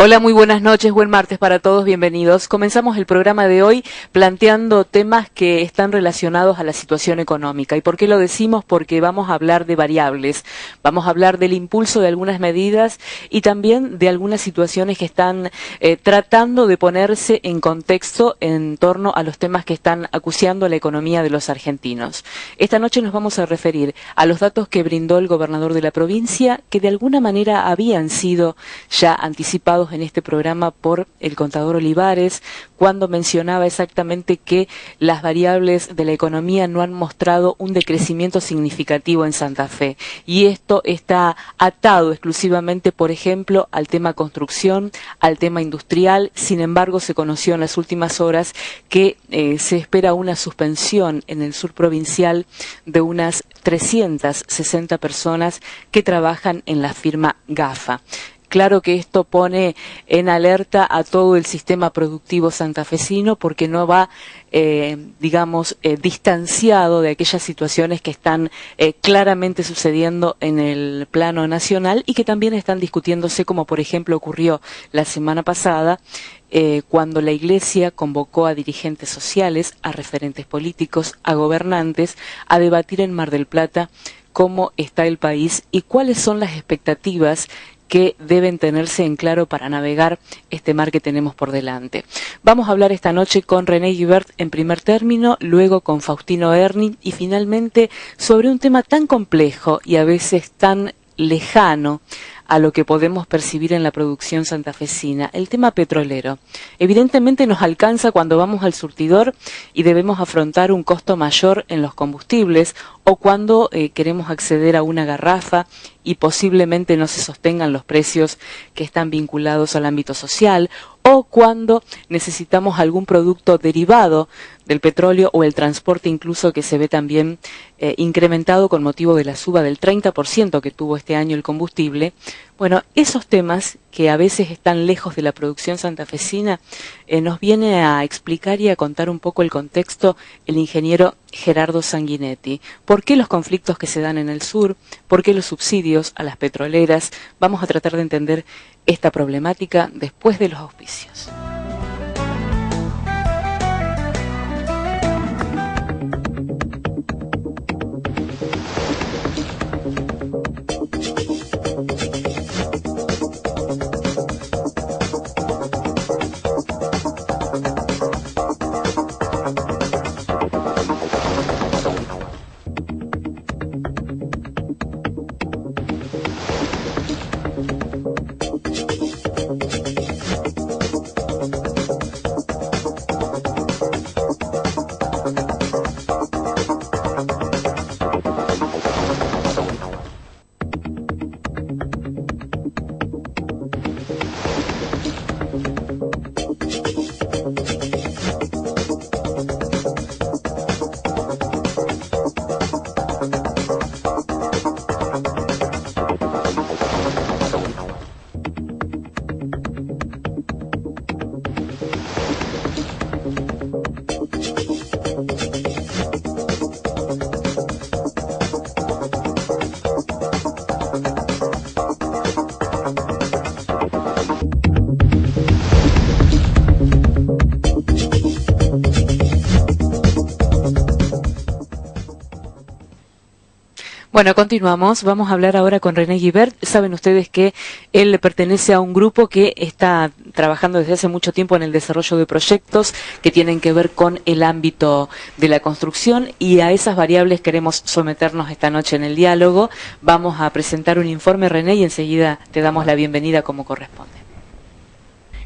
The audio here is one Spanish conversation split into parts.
Hola, muy buenas noches, buen martes para todos, bienvenidos. Comenzamos el programa de hoy planteando temas que están relacionados a la situación económica. ¿Y por qué lo decimos? Porque vamos a hablar de variables, vamos a hablar del impulso de algunas medidas y también de algunas situaciones que están tratando de ponerse en contexto en torno a los temas que están acuciando la economía de los argentinos. Esta noche nos vamos a referir a los datos que brindó el gobernador de la provincia, que de alguna manera habían sido ya anticipados en este programa por el contador Olivares, cuando mencionaba exactamente que las variables de la economía no han mostrado un decrecimiento significativo en Santa Fe. Y esto está atado exclusivamente, por ejemplo, al tema construcción, al tema industrial. Sin embargo, se conoció en las últimas horas que se espera una suspensión en el sur provincial de unas 360 personas que trabajan en la firma GAFA. Claro que esto pone en alerta a todo el sistema productivo santafesino porque no va, distanciado de aquellas situaciones que están claramente sucediendo en el plano nacional y que también están discutiéndose, como por ejemplo ocurrió la semana pasada, cuando la Iglesia convocó a dirigentes sociales, a referentes políticos, a gobernantes, a debatir en Mar del Plata cómo está el país y cuáles son las expectativas que deben tenerse en claro para navegar este mar que tenemos por delante. Vamos a hablar esta noche con René Guibert en primer término, luego con Faustino Erni y finalmente sobre un tema tan complejo y a veces tan lejano a lo que podemos percibir en la producción santafesina, el tema petrolero. Evidentemente nos alcanza cuando vamos al surtidor y debemos afrontar un costo mayor en los combustibles o cuando queremos acceder a una garrafa y posiblemente no se sostengan los precios que están vinculados al ámbito social, o cuando necesitamos algún producto derivado del petróleo o el transporte incluso que se ve también incrementado con motivo de la suba del 30% que tuvo este año el combustible. Bueno, esos temas que a veces están lejos de la producción santafesina nos viene a explicar y a contar un poco el contexto el ingeniero Gerardo Sanguinetti. ¿Por qué los conflictos que se dan en el sur? ¿Por qué los subsidios a las petroleras? Vamos a tratar de entender esta problemática después de los auspicios. Bueno, continuamos. Vamos a hablar ahora con René Guibert. Saben ustedes que él pertenece a un grupo que está trabajando desde hace mucho tiempo en el desarrollo de proyectos que tienen que ver con el ámbito de la construcción y a esas variables queremos someternos esta noche en el diálogo. Vamos a presentar un informe, René, y enseguida te damos la bienvenida como corresponde.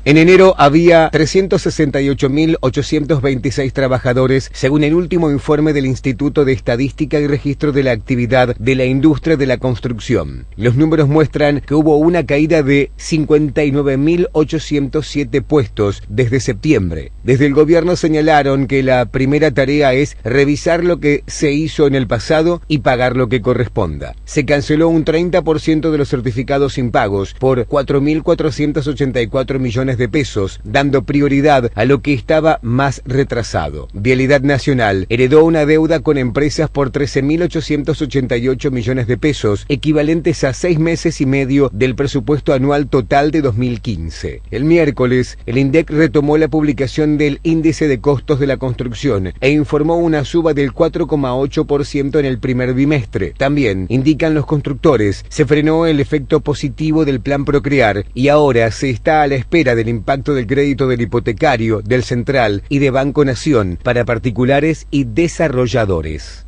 En enero había 368.826 trabajadores, según el último informe del Instituto de Estadística y Registro de la Actividad de la Industria de la Construcción. Los números muestran que hubo una caída de 59.807 puestos desde septiembre. Desde el gobierno señalaron que la primera tarea es revisar lo que se hizo en el pasado y pagar lo que corresponda. Se canceló un 30% de los certificados impagos por 4.484 millones millones de pesos, dando prioridad a lo que estaba más retrasado. Vialidad Nacional heredó una deuda con empresas por 13.888 millones de pesos, equivalentes a 6 meses y medio del presupuesto anual total de 2015. El miércoles, el INDEC retomó la publicación del índice de costos de la construcción e informó una suba del 4,8% en el primer bimestre. También, indican los constructores, se frenó el efecto positivo del plan Procrear y ahora se está a la espera del impacto del crédito del hipotecario, del Central y de Banco Nación para particulares y desarrolladores.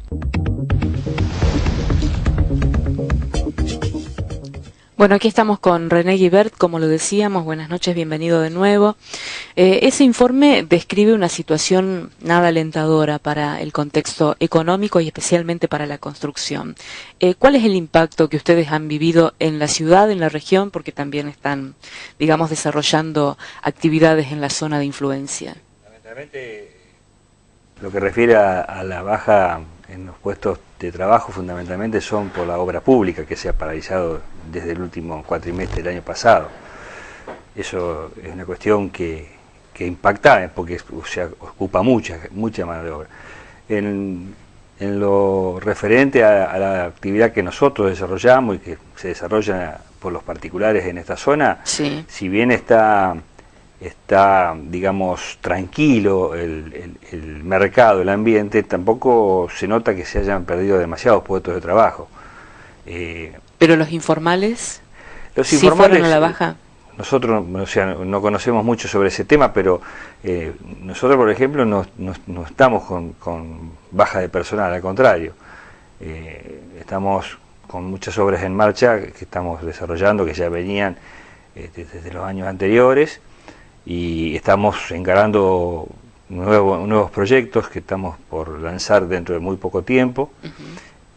Bueno, aquí estamos con René Guibert, como lo decíamos. Buenas noches, bienvenido de nuevo. Ese informe describe una situación nada alentadora para el contexto económico y especialmente para la construcción. ¿Cuál es el impacto que ustedes han vivido en la ciudad, en la región, porque también están, digamos, desarrollando actividades en la zona de influencia? Lamentablemente, lo que refiere a la baja en los puestos de trabajo, fundamentalmente son por la obra pública, que se ha paralizado desde el último cuatrimestre del año pasado. Eso es una cuestión que impacta, porque ocupa mucha mano de obra. En lo referente a la actividad que nosotros desarrollamos y que se desarrolla por los particulares en esta zona, sí, si bien está digamos, tranquilo el mercado, el ambiente, tampoco se nota que se hayan perdido demasiados puestos de trabajo. ¿Pero los informales? Los informales, ¿sí fueron a la baja? Nosotros, o sea, no conocemos mucho sobre ese tema, pero nosotros, por ejemplo, no estamos con baja de personal, al contrario. Estamos con muchas obras en marcha que estamos desarrollando, que ya venían desde los años anteriores, y estamos encarando nuevos proyectos que estamos por lanzar dentro de muy poco tiempo.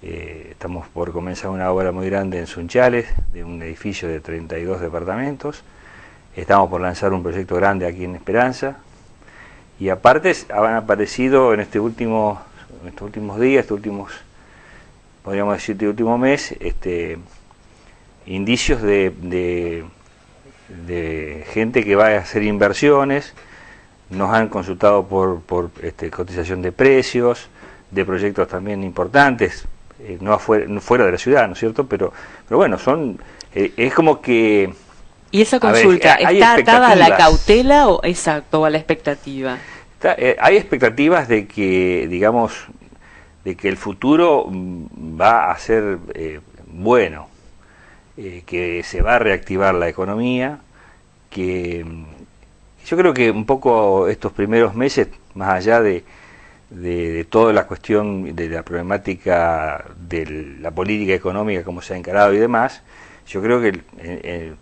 Estamos por comenzar una obra muy grande en Sunchales, de un edificio de 32 departamentos. Estamos por lanzar un proyecto grande aquí en Esperanza. Y aparte han aparecido en estos últimos días, podríamos decir, este último mes, indicios de gente que va a hacer inversiones. Nos han consultado por cotización de precios, de proyectos también importantes, no fuera de la ciudad, ¿no es cierto? Pero bueno, es como que... ¿Y esa consulta está atada a la cautela o exacto, o a la expectativa? Hay expectativas de que, digamos, de que el futuro va a ser bueno, que se va a reactivar la economía, que yo creo que un poco estos primeros meses, más allá de toda la cuestión de la problemática de la política económica, cómo se ha encarado y demás, yo creo que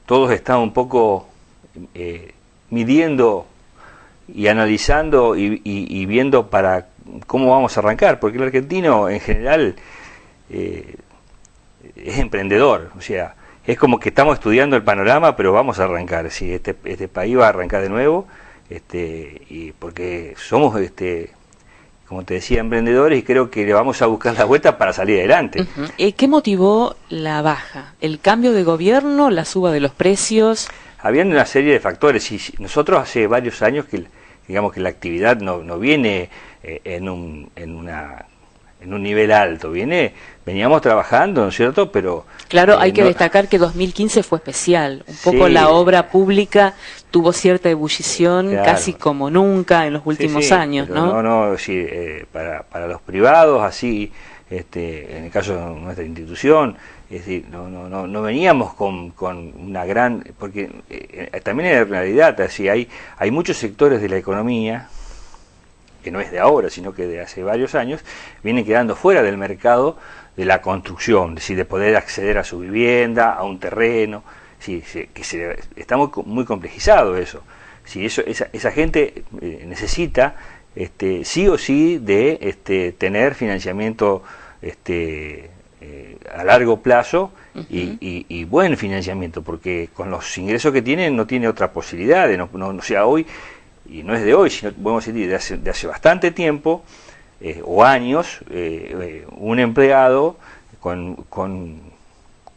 todos están un poco midiendo y analizando y viendo para cómo vamos a arrancar, porque el argentino en general es emprendedor, o sea, es como que estamos estudiando el panorama, pero vamos a arrancar. Si este país va a arrancar de nuevo, y porque somos, como te decía, emprendedores, y creo que le vamos a buscar la vuelta para salir adelante. ¿Qué motivó la baja? ¿El cambio de gobierno, la suba de los precios? Habían una serie de factores, y nosotros hace varios años que, digamos, que la actividad no viene en un nivel alto, veníamos trabajando, ¿no es cierto? Pero claro, hay que destacar que 2015 fue especial, un poco la obra pública tuvo cierta ebullición, claro, casi como nunca en los últimos años, ¿no? Sí, para los privados, así, en el caso de nuestra institución, es decir, no veníamos con una gran, porque también en realidad, así, hay muchos sectores de la economía, que no es de ahora, sino que de hace varios años, vienen quedando fuera del mercado de la construcción, es decir, de poder acceder a su vivienda, a un terreno, sí, está muy complejizado eso. Sí, esa gente necesita sí o sí de tener financiamiento a largo plazo y buen financiamiento, porque con los ingresos que tienen no tiene otra posibilidad, o sea, hoy, y no es de hoy, sino podemos decir de hace bastante tiempo o años, un empleado con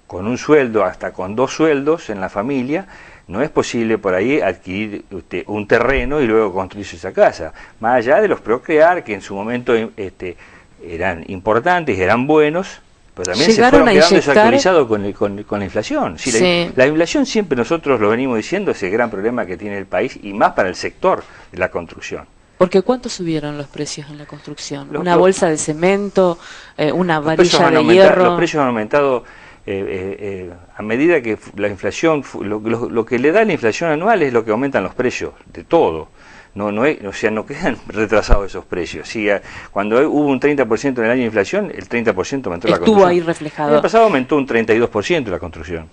un sueldo, hasta con 2 sueldos en la familia, no es posible por ahí adquirir un terreno y luego construirse esa casa. Más allá de los Procrear, que en su momento eran importantes, eran buenos, pero también se fueron quedando desactualizados con la inflación. Sí, sí. La inflación siempre, nosotros lo venimos diciendo, es el gran problema que tiene el país, y más para el sector de la construcción. Porque ¿cuánto subieron los precios en la construcción? ¿Una bolsa de cemento, una varilla de hierro? Los precios han aumentado a medida que la inflación, lo que le da la inflación anual es lo que aumentan los precios de todo. O sea, no quedan retrasados esos precios. Sí, cuando hubo un 30% en el año de inflación, el 30% aumentó la construcción. Estuvo ahí reflejado. El año pasado aumentó un 32% la construcción.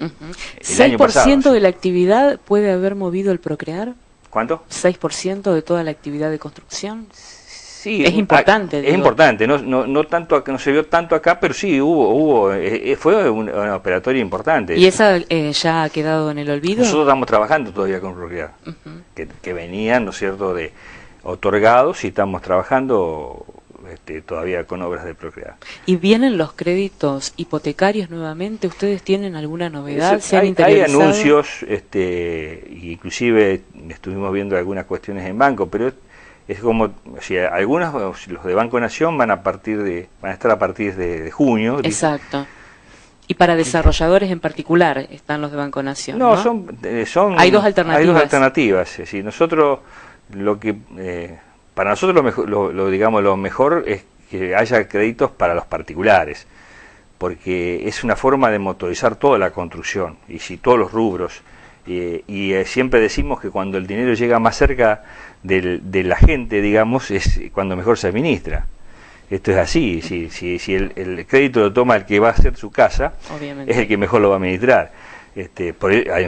6% de la actividad puede haber movido el Procrear. ¿Cuánto? 6% de toda la actividad de construcción. Sí, es importante. Es importante, no tanto, no se vio tanto acá, pero sí fue una operatoria importante. ¿Y esa ya ha quedado en el olvido? Nosotros estamos trabajando todavía con Procrear, que venían, ¿no es cierto?, de otorgados, y estamos trabajando todavía con obras de Procrear. ¿Y vienen los créditos hipotecarios nuevamente? ¿Ustedes tienen alguna novedad? ¿Se han interesado? Hay anuncios, inclusive estuvimos viendo algunas cuestiones en banco, pero es como, o sea, algunos, los de Banco Nación van a estar a partir de junio. Exacto. Y para desarrolladores en particular están los de Banco Nación. No, ¿no? Hay dos alternativas. Hay dos alternativas. Es decir, nosotros para nosotros lo mejor es que haya créditos para los particulares, porque es una forma de motorizar toda la construcción y todos los rubros. Y siempre decimos que cuando el dinero llega más cerca de la gente, digamos, es cuando mejor se administra. Esto es así. Si el crédito lo toma el que va a hacer su casa, obviamente, es el que mejor lo va a administrar.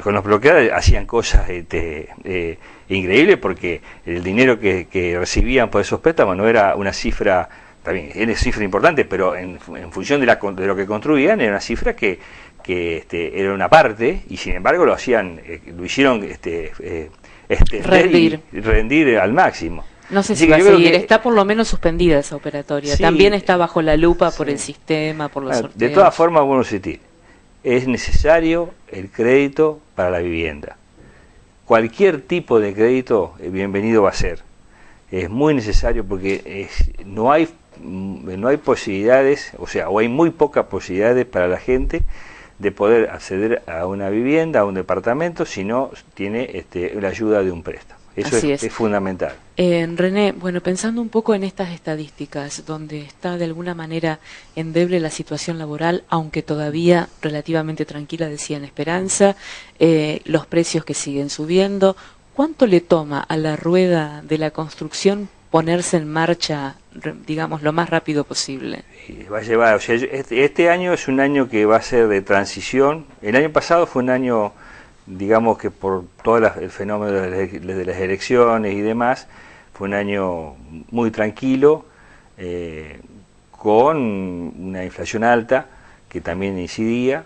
Con los bloqueados hacían cosas increíbles, porque el dinero que recibían por esos préstamos no era una cifra, también era una cifra importante, pero en función de lo que construían era una cifra que era una parte, y sin embargo lo hicieron rendir al máximo. No sé si va a seguir, está por lo menos suspendida esa operatoria. Sí, también está bajo la lupa por el sistema, por los sorteos. De todas formas, bueno, es necesario el crédito para la vivienda. Cualquier tipo de crédito bienvenido va a ser. Es muy necesario, porque no hay posibilidades, o hay muy pocas posibilidades para la gente de poder acceder a una vivienda, a un departamento, si no tiene la ayuda de un préstamo. Eso es fundamental. René, bueno, pensando un poco en estas estadísticas, donde está de alguna manera endeble la situación laboral, aunque todavía relativamente tranquila, decían Esperanza, los precios que siguen subiendo, ¿cuánto le toma a la rueda de la construcción ponerse en marcha, digamos, lo más rápido posible? Va a llevar, este año es un año que va a ser de transición. El año pasado fue un año, digamos, que por todo el fenómeno de las elecciones y demás, fue un año muy tranquilo, con una inflación alta que también incidía.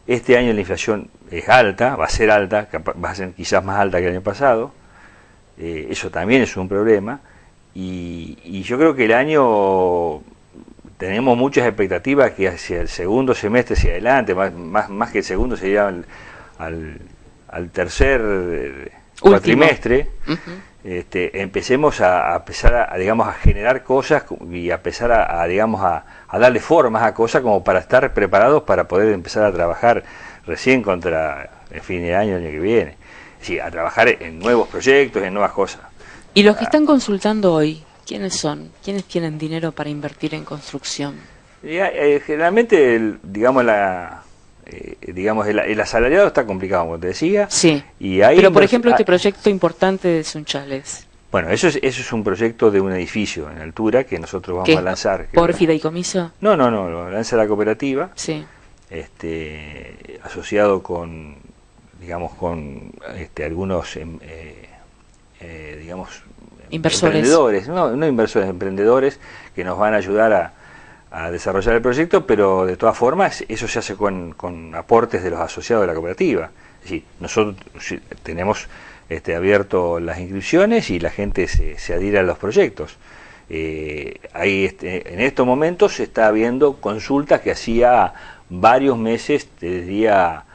Este año la inflación es alta, va a ser alta, va a ser quizás más alta que el año pasado. Eso también es un problema. Y yo creo que el año tenemos muchas expectativas que hacia el segundo semestre, hacia adelante, más que el segundo, sería al tercer cuatrimestre, empecemos a empezar a generar cosas y a empezar a darle formas a cosas, como para estar preparados para poder empezar a trabajar recién contra el fin de año, el año que viene. Sí, a trabajar en nuevos proyectos, en nuevas cosas. ¿Y los que están consultando hoy, quiénes son? ¿Quiénes tienen dinero para invertir en construcción? Generalmente, el asalariado está complicado, como te decía. Sí, pero por ejemplo este proyecto importante de Sunchales. Bueno, eso es un proyecto de un edificio en altura que nosotros vamos a lanzar. ¿Por fideicomiso? No, lo lanza la cooperativa. Sí. Asociado con algunos inversores. Emprendedores, no inversores, emprendedores que nos van a ayudar a desarrollar el proyecto, pero de todas formas eso se hace con aportes de los asociados de la cooperativa. Es decir, nosotros tenemos abierto las inscripciones y la gente se adhiere a los proyectos. En estos momentos se está habiendo consultas que hacía varios meses, te diría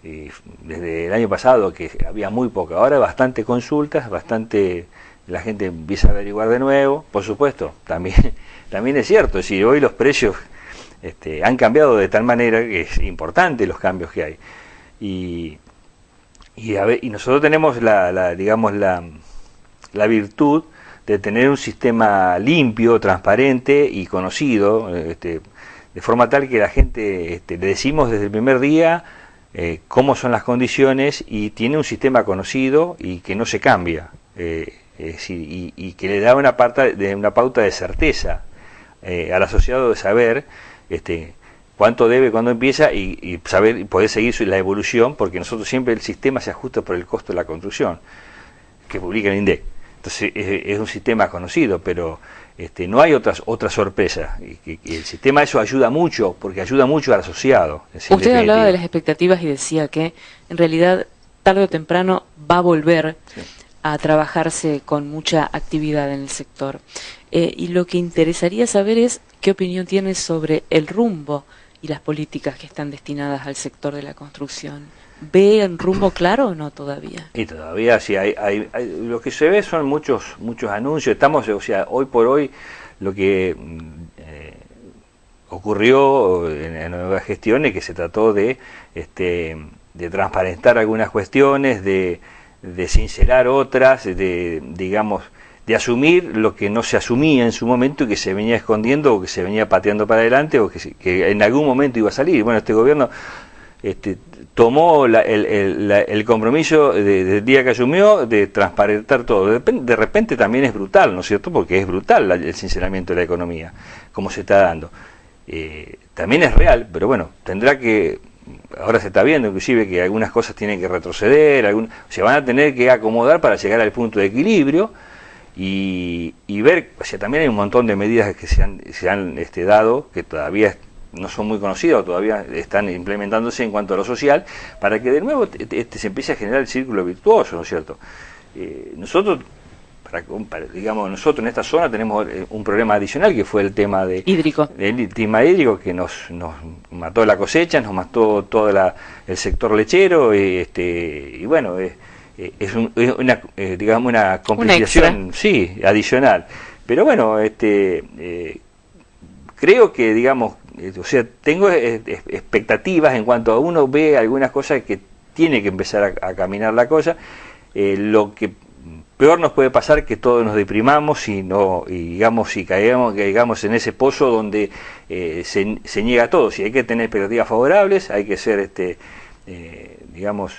y desde el año pasado que había muy poca, ahora bastante consultas, bastante, la gente empieza a averiguar de nuevo. Por supuesto, también es cierto, es decir, hoy los precios han cambiado de tal manera que es importante los cambios que hay. Y nosotros tenemos la virtud de tener un sistema limpio, transparente y conocido, de forma tal que la gente le decimos desde el primer día cómo son las condiciones, y tiene un sistema conocido y que no se cambia, y que le da una pauta de certeza al asociado, de saber cuánto debe, cuándo empieza, y saber, y poder seguir la evolución, porque nosotros siempre el sistema se ajusta por el costo de la construcción que publica el INDEC. Entonces es un sistema conocido, pero no hay otra sorpresa, y el sistema eso ayuda mucho, porque ayuda mucho al asociado. Usted hablaba de las expectativas y decía que en realidad tarde o temprano va a volver a trabajarse con mucha actividad en el sector, y lo que interesaría saber es qué opinión tiene sobre el rumbo y las políticas que están destinadas al sector de la construcción. ¿Ve un rumbo claro o no todavía? Y todavía sí, lo que se ve son muchos anuncios. Estamos, o sea, hoy por hoy lo que ocurrió en nuevas gestiones, que se trató de transparentar algunas cuestiones, de sincerar otras, de asumir lo que no se asumía en su momento y que se venía escondiendo, o que se venía pateando para adelante, o que en algún momento iba a salir. Bueno, este gobierno tomó el compromiso desde el día que asumió de transparentar todo. De repente también es brutal, ¿no es cierto? Porque es brutal el sinceramiento de la economía, como se está dando. También es real, pero bueno, tendrá que... Ahora se está viendo inclusive que algunas cosas tienen que retroceder, se van a tener que acomodar para llegar al punto de equilibrio, y ver, o sea, también hay un montón de medidas que se han dado, que todavía no son muy conocidas, todavía están implementándose en cuanto a lo social, para que de nuevo se empiece a generar el círculo virtuoso, ¿no es cierto? Nosotros nosotros en esta zona tenemos un problema adicional, que fue el tema hídrico. El tema hídrico, que nos mató la cosecha, nos mató todo el sector lechero, y bueno, es una complicación, sí, adicional. Pero bueno, creo que, o sea, tengo expectativas en cuanto a uno ve algunas cosas que tiene que empezar a caminar la cosa. Lo que peor nos puede pasar, que todos nos deprimamos y caigamos en ese pozo donde se niega todo. Si hay que tener expectativas favorables, hay que ser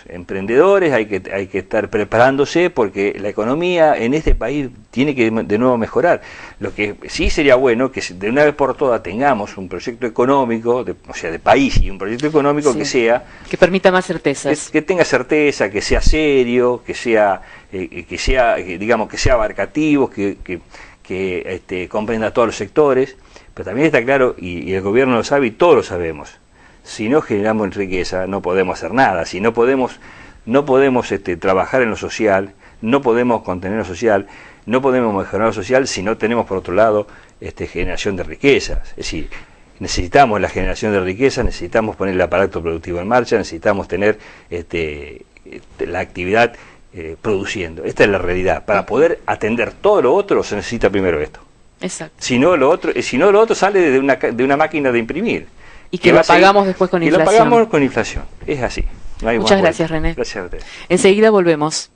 emprendedores, hay que estar preparándose, porque la economía en este país tiene que de nuevo mejorar. Lo que sí sería bueno, que de una vez por todas tengamos un proyecto económico, o sea, de país, y un proyecto económico que permita más certezas, que tenga certeza, que sea serio, que sea abarcativo, que comprenda todos los sectores. Pero también está claro, y el gobierno lo sabe y todos lo sabemos: si no generamos riqueza no podemos hacer nada. Si no podemos trabajar en lo social, no podemos contener lo social, no podemos mejorar lo social si no tenemos, por otro lado, generación de riquezas. Es decir, necesitamos la generación de riqueza, necesitamos poner el aparato productivo en marcha, necesitamos tener la actividad produciendo. Esta es la realidad. Para poder atender todo lo otro se necesita primero esto. Exacto. Si no lo otro sale de una máquina de imprimir. Y que lo pagamos después con inflación. Y lo pagamos con inflación. Es así. No hay Muchas gracias, René. Gracias a usted. Enseguida volvemos.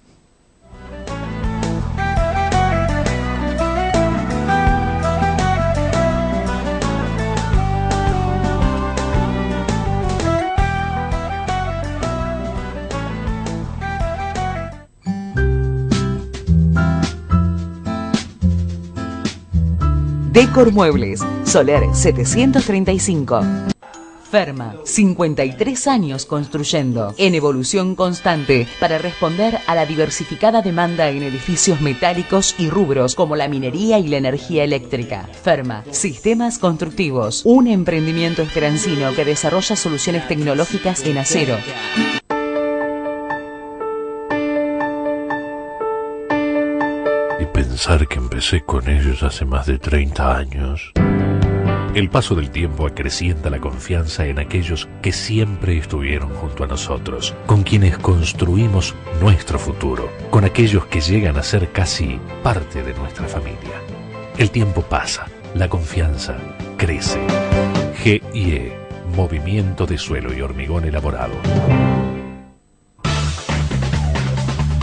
Decor Muebles, Soler 735. Ferma, 53 años construyendo, en evolución constante para responder a la diversificada demanda en edificios metálicos y rubros como la minería y la energía eléctrica. Ferma, Sistemas Constructivos, un emprendimiento esperancino que desarrolla soluciones tecnológicas en acero. Y pensar que empecé con ellos hace más de 30 años. El paso del tiempo acrecienta la confianza en aquellos que siempre estuvieron junto a nosotros, con quienes construimos nuestro futuro, con aquellos que llegan a ser casi parte de nuestra familia. El tiempo pasa, la confianza crece. GIE, Movimiento de Suelo y Hormigón Elaborado.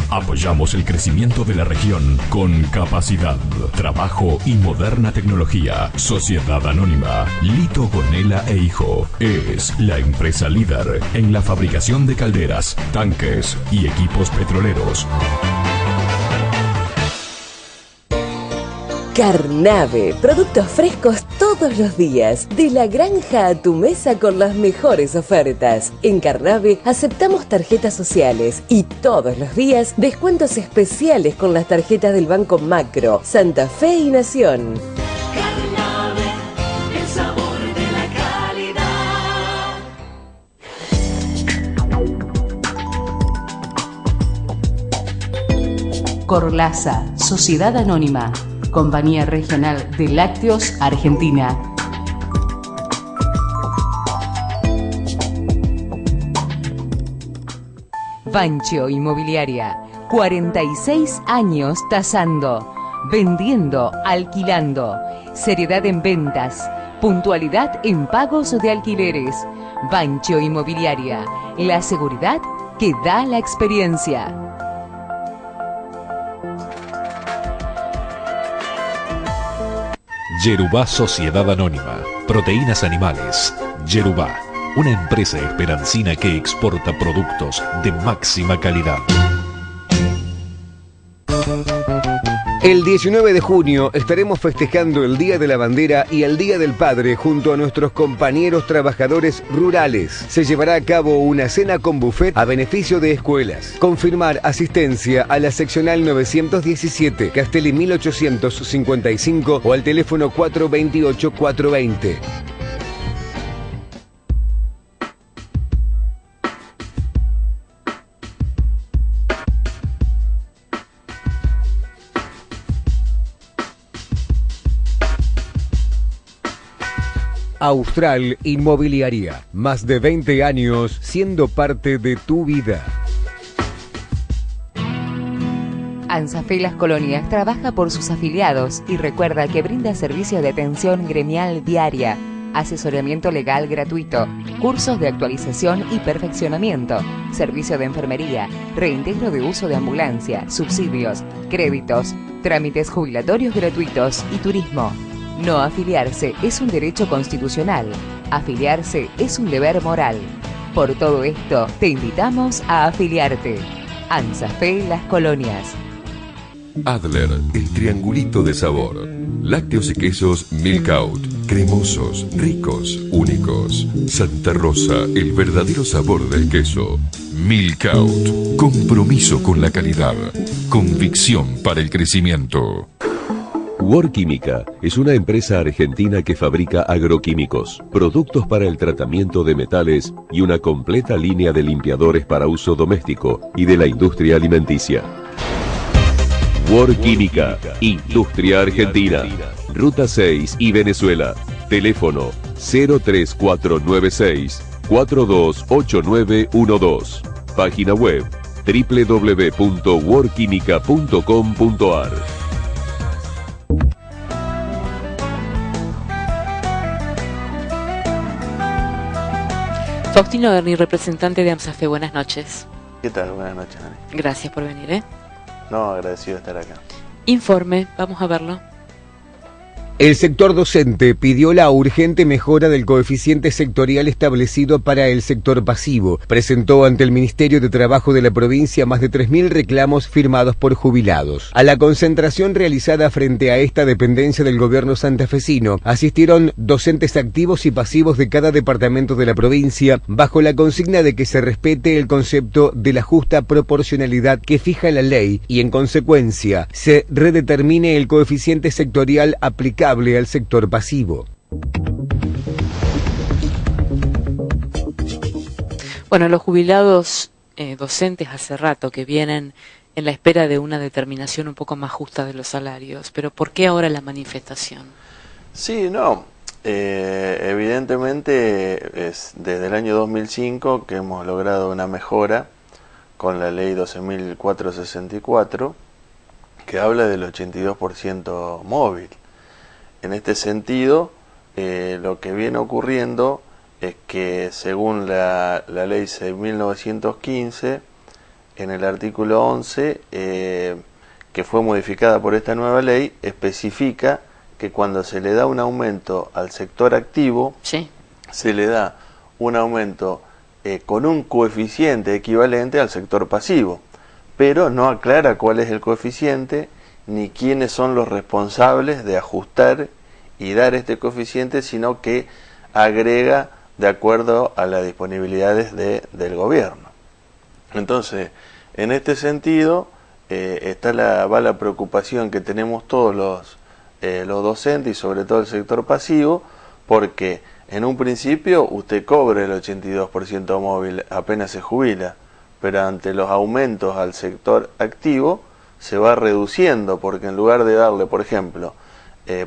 Apoyamos el crecimiento de la región con capacidad, trabajo y moderna tecnología. Sociedad Anónima Lito Gonela e Hijo es la empresa líder en la fabricación de calderas, tanques y equipos petroleros. Carnave, productos frescos todos los días, de la granja a tu mesa con las mejores ofertas. En Carnave aceptamos tarjetas sociales y todos los días descuentos especiales con las tarjetas del Banco Macro, Santa Fe y Nación. Carnave, el sabor de la calidad. Corlasa, Sociedad Anónima, Compañía Regional de Lácteos Argentina. Banchio Inmobiliaria, 46 años tasando, vendiendo, alquilando, seriedad en ventas, puntualidad en pagos de alquileres. Banchio Inmobiliaria, la seguridad que da la experiencia. Yerubá Sociedad Anónima, Proteínas Animales. Yerubá, una empresa esperancina que exporta productos de máxima calidad. El 19 de junio estaremos festejando el Día de la Bandera y el Día del Padre junto a nuestros compañeros trabajadores rurales. Se llevará a cabo una cena con buffet a beneficio de escuelas. Confirmar asistencia a la seccional 917, Castelli 1855 o al teléfono 428-420. Austral Inmobiliaria, más de 20 años siendo parte de tu vida. ANSAFE Las Colonias trabaja por sus afiliados y recuerda que brinda servicio de atención gremial diaria, asesoramiento legal gratuito, cursos de actualización y perfeccionamiento, servicio de enfermería, reintegro de uso de ambulancia, subsidios, créditos, trámites jubilatorios gratuitos y turismo. No afiliarse es un derecho constitucional. Afiliarse es un deber moral. Por todo esto, te invitamos a afiliarte. ANSAFE Las Colonias. Adler, el triangulito de sabor. Lácteos y quesos Milkout. Cremosos, ricos, únicos. Santa Rosa, el verdadero sabor del queso. Milkout. Compromiso con la calidad. Convicción para el crecimiento. Worquímica es una empresa argentina que fabrica agroquímicos, productos para el tratamiento de metales y una completa línea de limpiadores para uso doméstico y de la industria alimenticia. Worquímica, Industria Argentina, Ruta 6 y Venezuela. Teléfono 03496 428912. Página web www.worquímica.com.ar. Faustino Berni, representante de ANSAFE, buenas noches. ¿Qué tal? Buenas noches, Ani. Gracias por venir, No, agradecido de estar acá. Informe, vamos a verlo. El sector docente pidió la urgente mejora del coeficiente sectorial establecido para el sector pasivo. Presentó ante el Ministerio de Trabajo de la provincia más de 3.000 reclamos firmados por jubilados. A la concentración realizada frente a esta dependencia del gobierno santafesino asistieron docentes activos y pasivos de cada departamento de la provincia bajo la consigna de que se respete el concepto de la justa proporcionalidad que fija la ley y en consecuencia se redetermine el coeficiente sectorial aplicable al sector pasivo. Bueno, los jubilados docentes hace rato que vienen en la espera de una determinación un poco más justa de los salarios, pero ¿por qué ahora la manifestación? Sí, no, Evidentemente es desde el año 2005 que hemos logrado una mejora con la ley 12.464 que habla del 82% móvil. En este sentido, lo que viene ocurriendo es que según la ley 6.915, en el artículo 11, que fue modificada por esta nueva ley, especifica que cuando se le da un aumento al sector activo, sí, se le da un aumento con un coeficiente equivalente al sector pasivo, pero no aclara cuál es el coeficiente ni quiénes son los responsables de ajustar y dar este coeficiente, sino que agrega de acuerdo a las disponibilidades del gobierno. Entonces, en este sentido, va la preocupación que tenemos todos los docentes y sobre todo el sector pasivo, porque en un principio usted cobra el 82% móvil apenas se jubila, pero ante los aumentos al sector activo se va reduciendo, porque en lugar de darle, por ejemplo,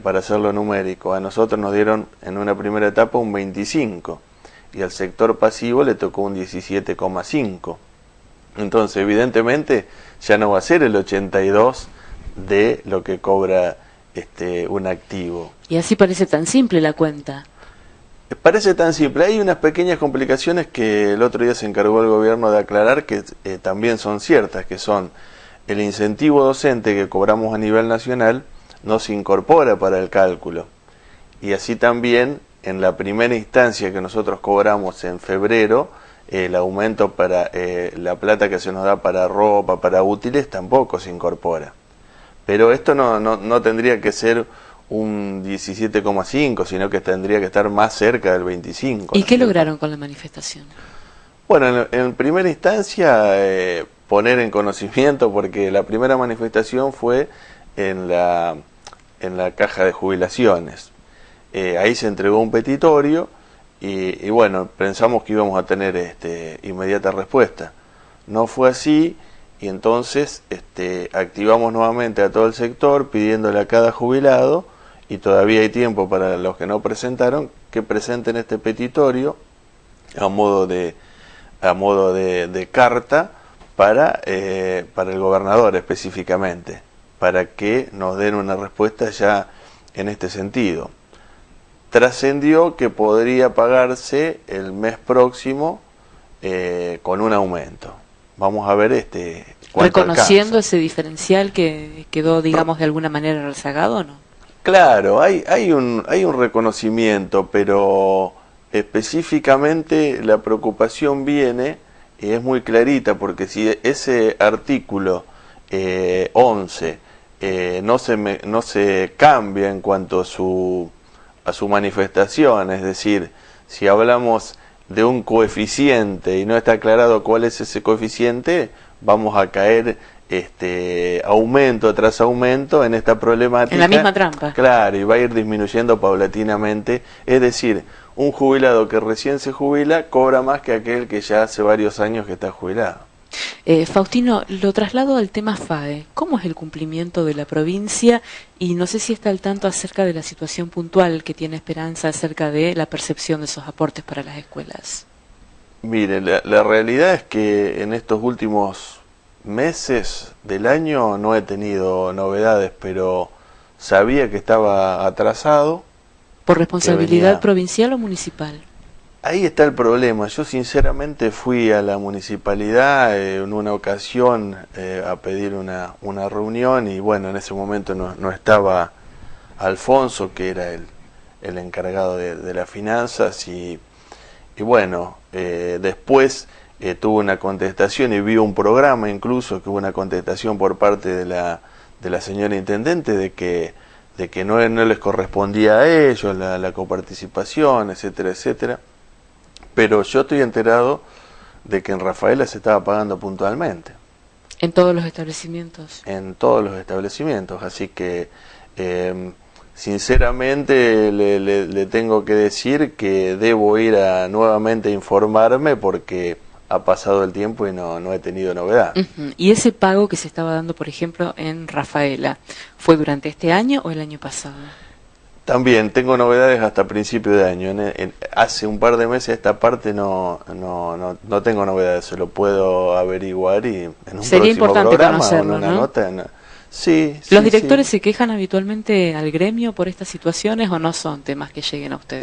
para hacerlo numérico, a nosotros nos dieron en una primera etapa un 25 y al sector pasivo le tocó un 17,5. Entonces, evidentemente, ya no va a ser el 82 de lo que cobra un activo. Y así parece tan simple la cuenta. Parece tan simple. Hay unas pequeñas complicaciones que el otro día se encargó el gobierno de aclarar, que también son ciertas, que son el incentivo docente que cobramos a nivel nacional no se incorpora para el cálculo. Y así también, en la primera instancia que nosotros cobramos en febrero, el aumento para la plata que se nos da para ropa, para útiles, tampoco se incorpora. Pero esto no tendría que ser un 17,5, sino que tendría que estar más cerca del 25. ¿Y qué lograron con la manifestación? Bueno, en primera instancia, poner en conocimiento, porque la primera manifestación fue en la caja de jubilaciones. Ahí se entregó un petitorio y bueno, pensamos que íbamos a tener inmediata respuesta. No fue así y entonces activamos nuevamente a todo el sector pidiéndole a cada jubilado, y todavía hay tiempo para los que no presentaron, que presenten este petitorio a modo de carta para el gobernador específicamente, para que nos den una respuesta ya en este sentido. Trascendió que podría pagarse el mes próximo con un aumento. Vamos a ver reconociendo ese diferencial que quedó, digamos, de alguna manera rezagado, ¿o no? Claro, hay un reconocimiento, pero específicamente la preocupación viene, y es muy clarita, porque si ese artículo 11 no se cambia en cuanto a su manifestación, es decir, si hablamos de un coeficiente y no está aclarado cuál es ese coeficiente, vamos a caer aumento tras aumento en esta problemática. En la misma trampa. Claro, y va a ir disminuyendo paulatinamente. Es decir, un jubilado que recién se jubila cobra más que aquel que ya hace varios años que está jubilado. Faustino, lo traslado al tema FAE. ¿Cómo es el cumplimiento de la provincia? Y no sé si está al tanto acerca de la situación puntual que tiene Esperanza acerca de la percepción de esos aportes para las escuelas. Mire, la realidad es que en estos últimos meses del año no he tenido novedades, pero sabía que estaba atrasado. ¿Por responsabilidad provincial o municipal? Ahí está el problema. Yo sinceramente fui a la municipalidad en una ocasión a pedir una reunión y bueno, en ese momento no estaba Alfonso, que era el encargado de las finanzas, y bueno, después tuvo una contestación y vi un programa incluso que hubo una contestación por parte de la señora intendente de que no les correspondía a ellos la coparticipación, etcétera, etcétera. Pero yo estoy enterado de que en Rafaela se estaba pagando puntualmente. ¿En todos los establecimientos? En todos los establecimientos, así que sinceramente le tengo que decir que debo ir nuevamente a informarme porque ha pasado el tiempo y no he tenido novedad. ¿Y ese pago que se estaba dando, por ejemplo, en Rafaela, fue durante este año o el año pasado? También tengo novedades hasta principio de año. Hace un par de meses esta parte no tengo novedades, se lo puedo averiguar y en un sería próximo importante programa conocerlo, o en una ¿no? nota. Sí. ¿Los directores se quejan habitualmente al gremio por estas situaciones o no son temas que lleguen a ustedes?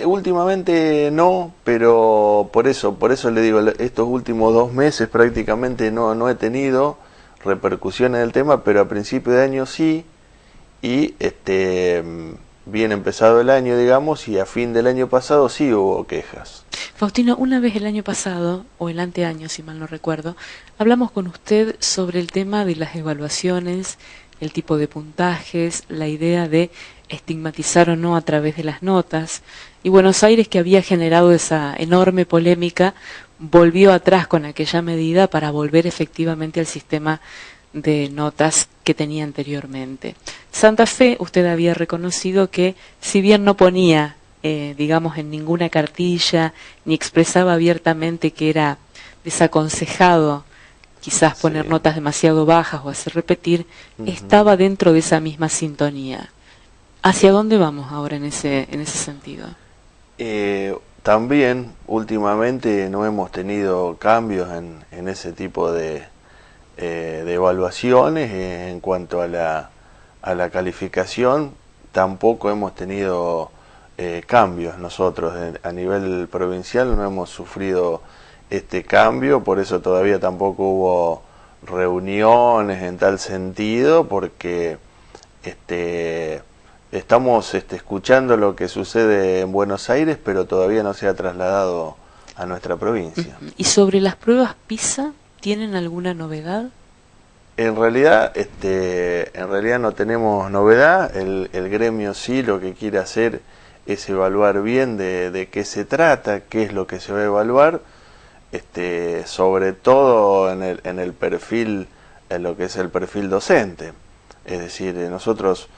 Últimamente no, pero por eso le digo, estos últimos 2 meses prácticamente no he tenido repercusiones del tema, pero a principio de año sí, y bien empezado el año, digamos, y a fin del año pasado sí hubo quejas. Faustino, una vez el año pasado, o el anteaño, si mal no recuerdo, hablamos con usted sobre el tema de las evaluaciones, el tipo de puntajes, la idea de estigmatizar o no a través de las notas, y Buenos Aires, que había generado esa enorme polémica, volvió atrás con aquella medida para volver efectivamente al sistema de notas que tenía anteriormente. Santa Fe, usted había reconocido que, si bien no ponía digamos, en ninguna cartilla, ni expresaba abiertamente que era desaconsejado quizás poner notas demasiado bajas o hacer repetir, estaba dentro de esa misma sintonía. ¿Hacia dónde vamos ahora en ese sentido? También, últimamente, no hemos tenido cambios en ese tipo de evaluaciones. En cuanto a la calificación, tampoco hemos tenido cambios nosotros a nivel provincial, no hemos sufrido este cambio, por eso todavía tampoco hubo reuniones en tal sentido, porque estamos escuchando lo que sucede en Buenos Aires, pero todavía no se ha trasladado a nuestra provincia. ¿Y sobre las pruebas PISA tienen alguna novedad? En realidad no tenemos novedad. El gremio sí lo que quiere hacer es evaluar bien de qué se trata, qué es lo que se va a evaluar, sobre todo en el perfil, en lo que es el perfil docente. Es decir, nosotros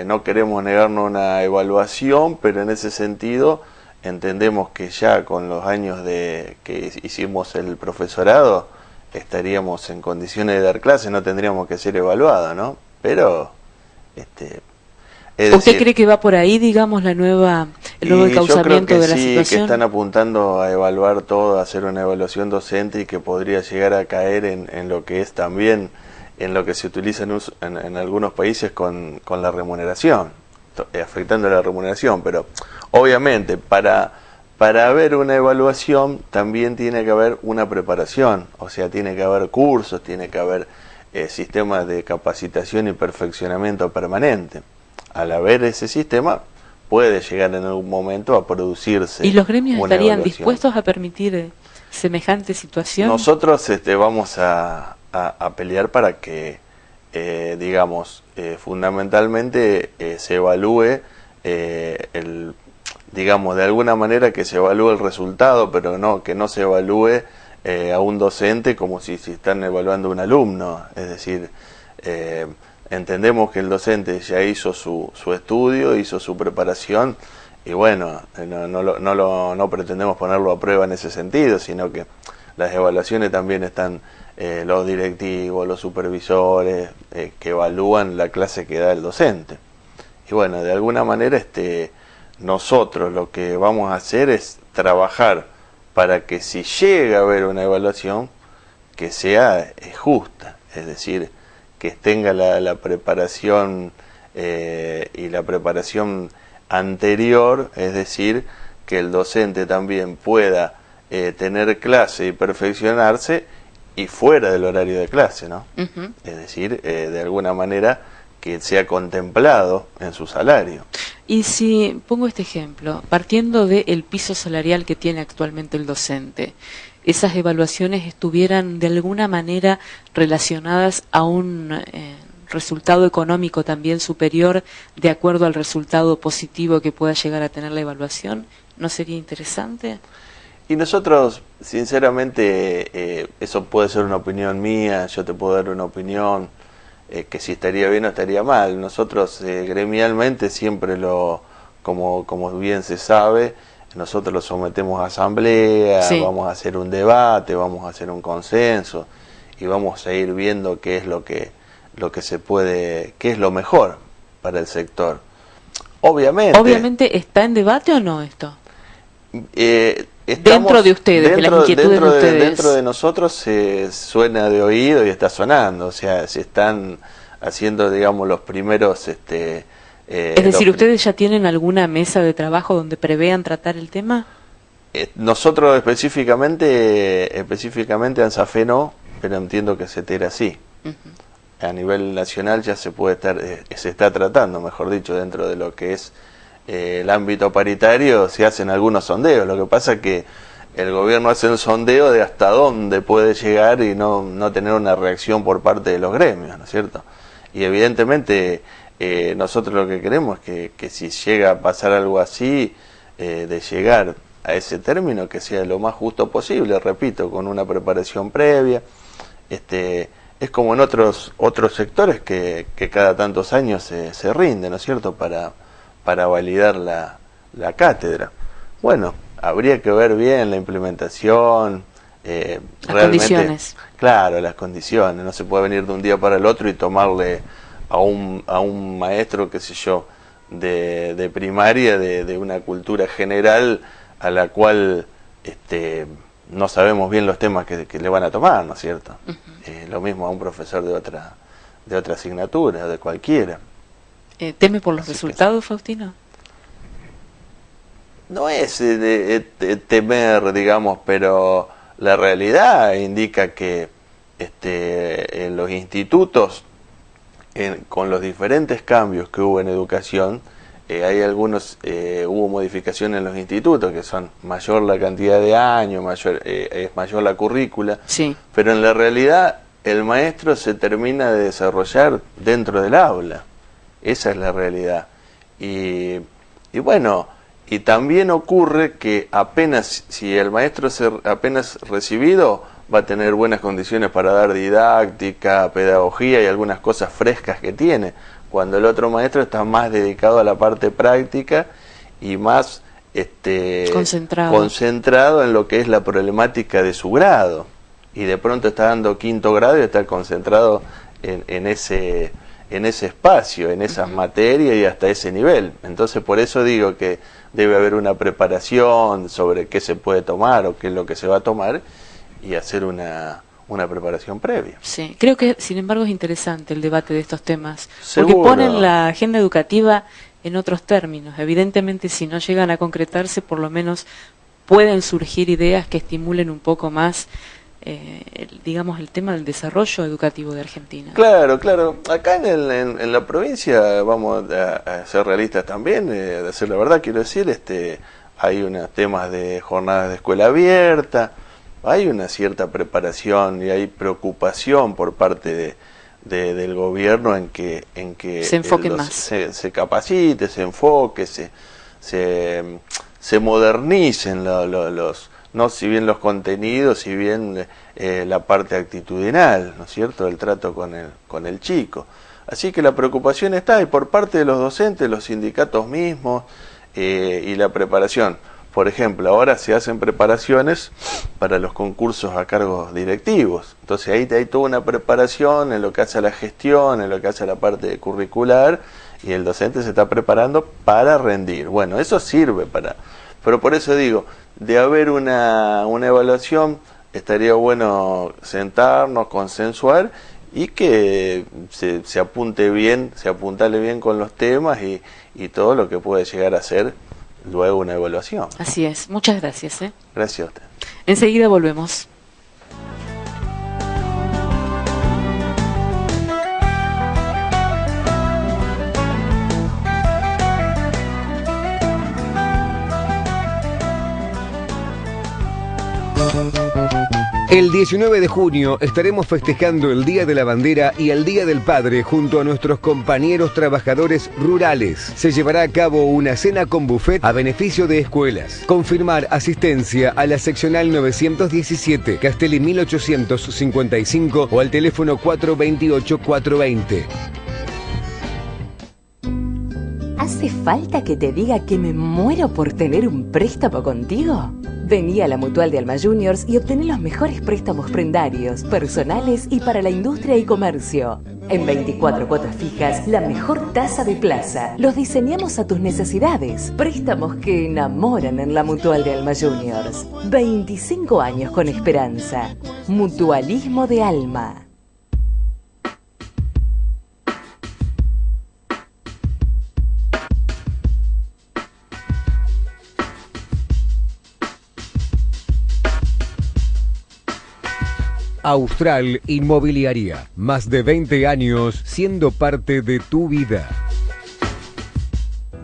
no queremos negarnos una evaluación, pero en ese sentido entendemos que ya con los años que hicimos el profesorado estaríamos en condiciones de dar clases, no tendríamos que ser evaluados, ¿no? Pero ¿usted cree que va por ahí, digamos, el nuevo encauzamiento de la situación? Sí, que están apuntando a evaluar todo, a hacer una evaluación docente, y que podría llegar a caer en lo que es también, en lo que se utiliza en algunos países con la remuneración, afectando la remuneración. Pero obviamente para haber una evaluación también tiene que haber una preparación, o sea, tiene que haber cursos, tiene que haber sistemas de capacitación y perfeccionamiento permanente. Al haber ese sistema, puede llegar en algún momento a producirse. ¿Y los gremios estarían evaluación. dispuestos a permitir semejante situación? Nosotros vamos a pelear para que, digamos, fundamentalmente se evalúe, digamos, de alguna manera que se evalúe el resultado, pero que no se evalúe a un docente como si se están evaluando a un alumno. Es decir, entendemos que el docente ya hizo su estudio, hizo su preparación, y bueno, no pretendemos ponerlo a prueba en ese sentido, sino que las evaluaciones también están los directivos, los supervisores, que evalúan la clase que da el docente. Y bueno, de alguna manera nosotros lo que vamos a hacer es trabajar para que, si llega a haber una evaluación, que sea justa, es decir, que tenga la preparación y la preparación anterior, es decir, que el docente también pueda tener clase y perfeccionarse y fuera del horario de clase, ¿no? Es decir, de alguna manera que sea contemplado en su salario. Y si pongo este ejemplo, partiendo del piso salarial que tiene actualmente el docente, esas evaluaciones estuvieran de alguna manera relacionadas a un resultado económico también superior de acuerdo al resultado positivo que pueda llegar a tener la evaluación, ¿no sería interesante? Y nosotros, sinceramente, eso puede ser una opinión mía, yo te puedo dar una opinión, que si estaría bien o estaría mal. Nosotros gremialmente siempre como bien se sabe, nosotros lo sometemos a asamblea, sí. Vamos a hacer un debate, vamos a hacer un consenso y vamos a ir viendo qué es lo que se puede, qué es lo mejor para el sector. Obviamente. ¿Está en debate o no esto? Dentro de ustedes, de las inquietudes de ustedes. Dentro de nosotros se suena de oído y está sonando, o sea, se están haciendo, digamos, los primeros... es decir, ¿ustedes ya tienen alguna mesa de trabajo donde prevean tratar el tema? Nosotros específicamente ANSAFE no, pero entiendo que CETERA sí. A nivel nacional ya se está tratando, mejor dicho, dentro de lo que es el ámbito paritario, se hacen algunos sondeos. Lo que pasa es que el gobierno hace el sondeo de hasta dónde puede llegar y no tener una reacción por parte de los gremios, ¿no es cierto? Y evidentemente nosotros lo que queremos es que si llega a pasar algo así, de llegar a ese término, que sea lo más justo posible, repito, con una preparación previa. Es como en otros sectores que cada tantos años se rinden, ¿no es cierto?, para validar la cátedra. Bueno, habría que ver bien la implementación, las condiciones. Claro, las condiciones. No se puede venir de un día para el otro y tomarle a un maestro, qué sé yo, de primaria, de una cultura general a la cual no sabemos bien los temas que le van a tomar, ¿no es cierto? Lo mismo a un profesor de otra asignatura, de cualquiera. ¿Teme por los resultados, Faustino? No es temer, digamos, pero la realidad indica que en los institutos, con los diferentes cambios que hubo en educación, hubo modificaciones en los institutos, que son mayor la cantidad de años, es mayor la currícula, sí. Pero en la realidad el maestro se termina de desarrollar dentro del aula. Esa es la realidad. Y bueno, y también ocurre que si el maestro apenas recibido, va a tener buenas condiciones para dar didáctica, pedagogía y algunas cosas frescas que tiene, cuando el otro maestro está más dedicado a la parte práctica y más concentrado en lo que es la problemática de su grado, y de pronto está dando quinto grado y está concentrado en ese espacio, en esas materias y hasta ese nivel. Entonces por eso digo que debe haber una preparación sobre qué se puede tomar o qué es lo que se va a tomar, y hacer una preparación previa. Sí, creo que sin embargo es interesante el debate de estos temas, Seguro. Porque ponen la agenda educativa en otros términos. Evidentemente, si no llegan a concretarse, por lo menos pueden surgir ideas que estimulen un poco más digamos, el tema del desarrollo educativo de Argentina. Claro. Acá en la provincia, vamos a ser realistas también, decir la verdad, quiero decir, hay unos temas de jornadas de escuela abierta, hay una cierta preparación y hay preocupación por parte del gobierno en que se enfoque más, se capacite, se enfoque, se modernicen no si bien los contenidos, si bien la parte actitudinal, ¿no es cierto?, el trato con el chico. Así que la preocupación está, y por parte de los docentes, los sindicatos mismos, y la preparación. Por ejemplo, ahora se hacen preparaciones para los concursos a cargos directivos. Entonces ahí hay toda una preparación en lo que hace a la gestión, en lo que hace a la parte curricular, y el docente se está preparando para rendir. Bueno, eso sirve pero por eso digo, de haber una evaluación, estaría bueno sentarnos, consensuar, y que se apuntale bien con los temas y todo lo que puede llegar a ser luego una evaluación. Así es. Muchas gracias. Gracias a usted. Enseguida volvemos. El 19 de junio estaremos festejando el Día de la Bandera y el Día del Padre junto a nuestros compañeros trabajadores rurales. Se llevará a cabo una cena con buffet a beneficio de escuelas. Confirmar asistencia a la seccional 917, Castelli 1855 o al teléfono 428-420. ¿Hace falta que te diga que me muero por tener un préstamo contigo? Vení a la Mutual de Alma Juniors y obtené los mejores préstamos prendarios, personales y para la industria y comercio. En 24 cuotas fijas, la mejor tasa de plaza. Los diseñamos a tus necesidades. Préstamos que enamoran en la Mutual de Alma Juniors. 25 años con esperanza. Mutualismo de Alma. Austral Inmobiliaria, más de 20 años siendo parte de tu vida.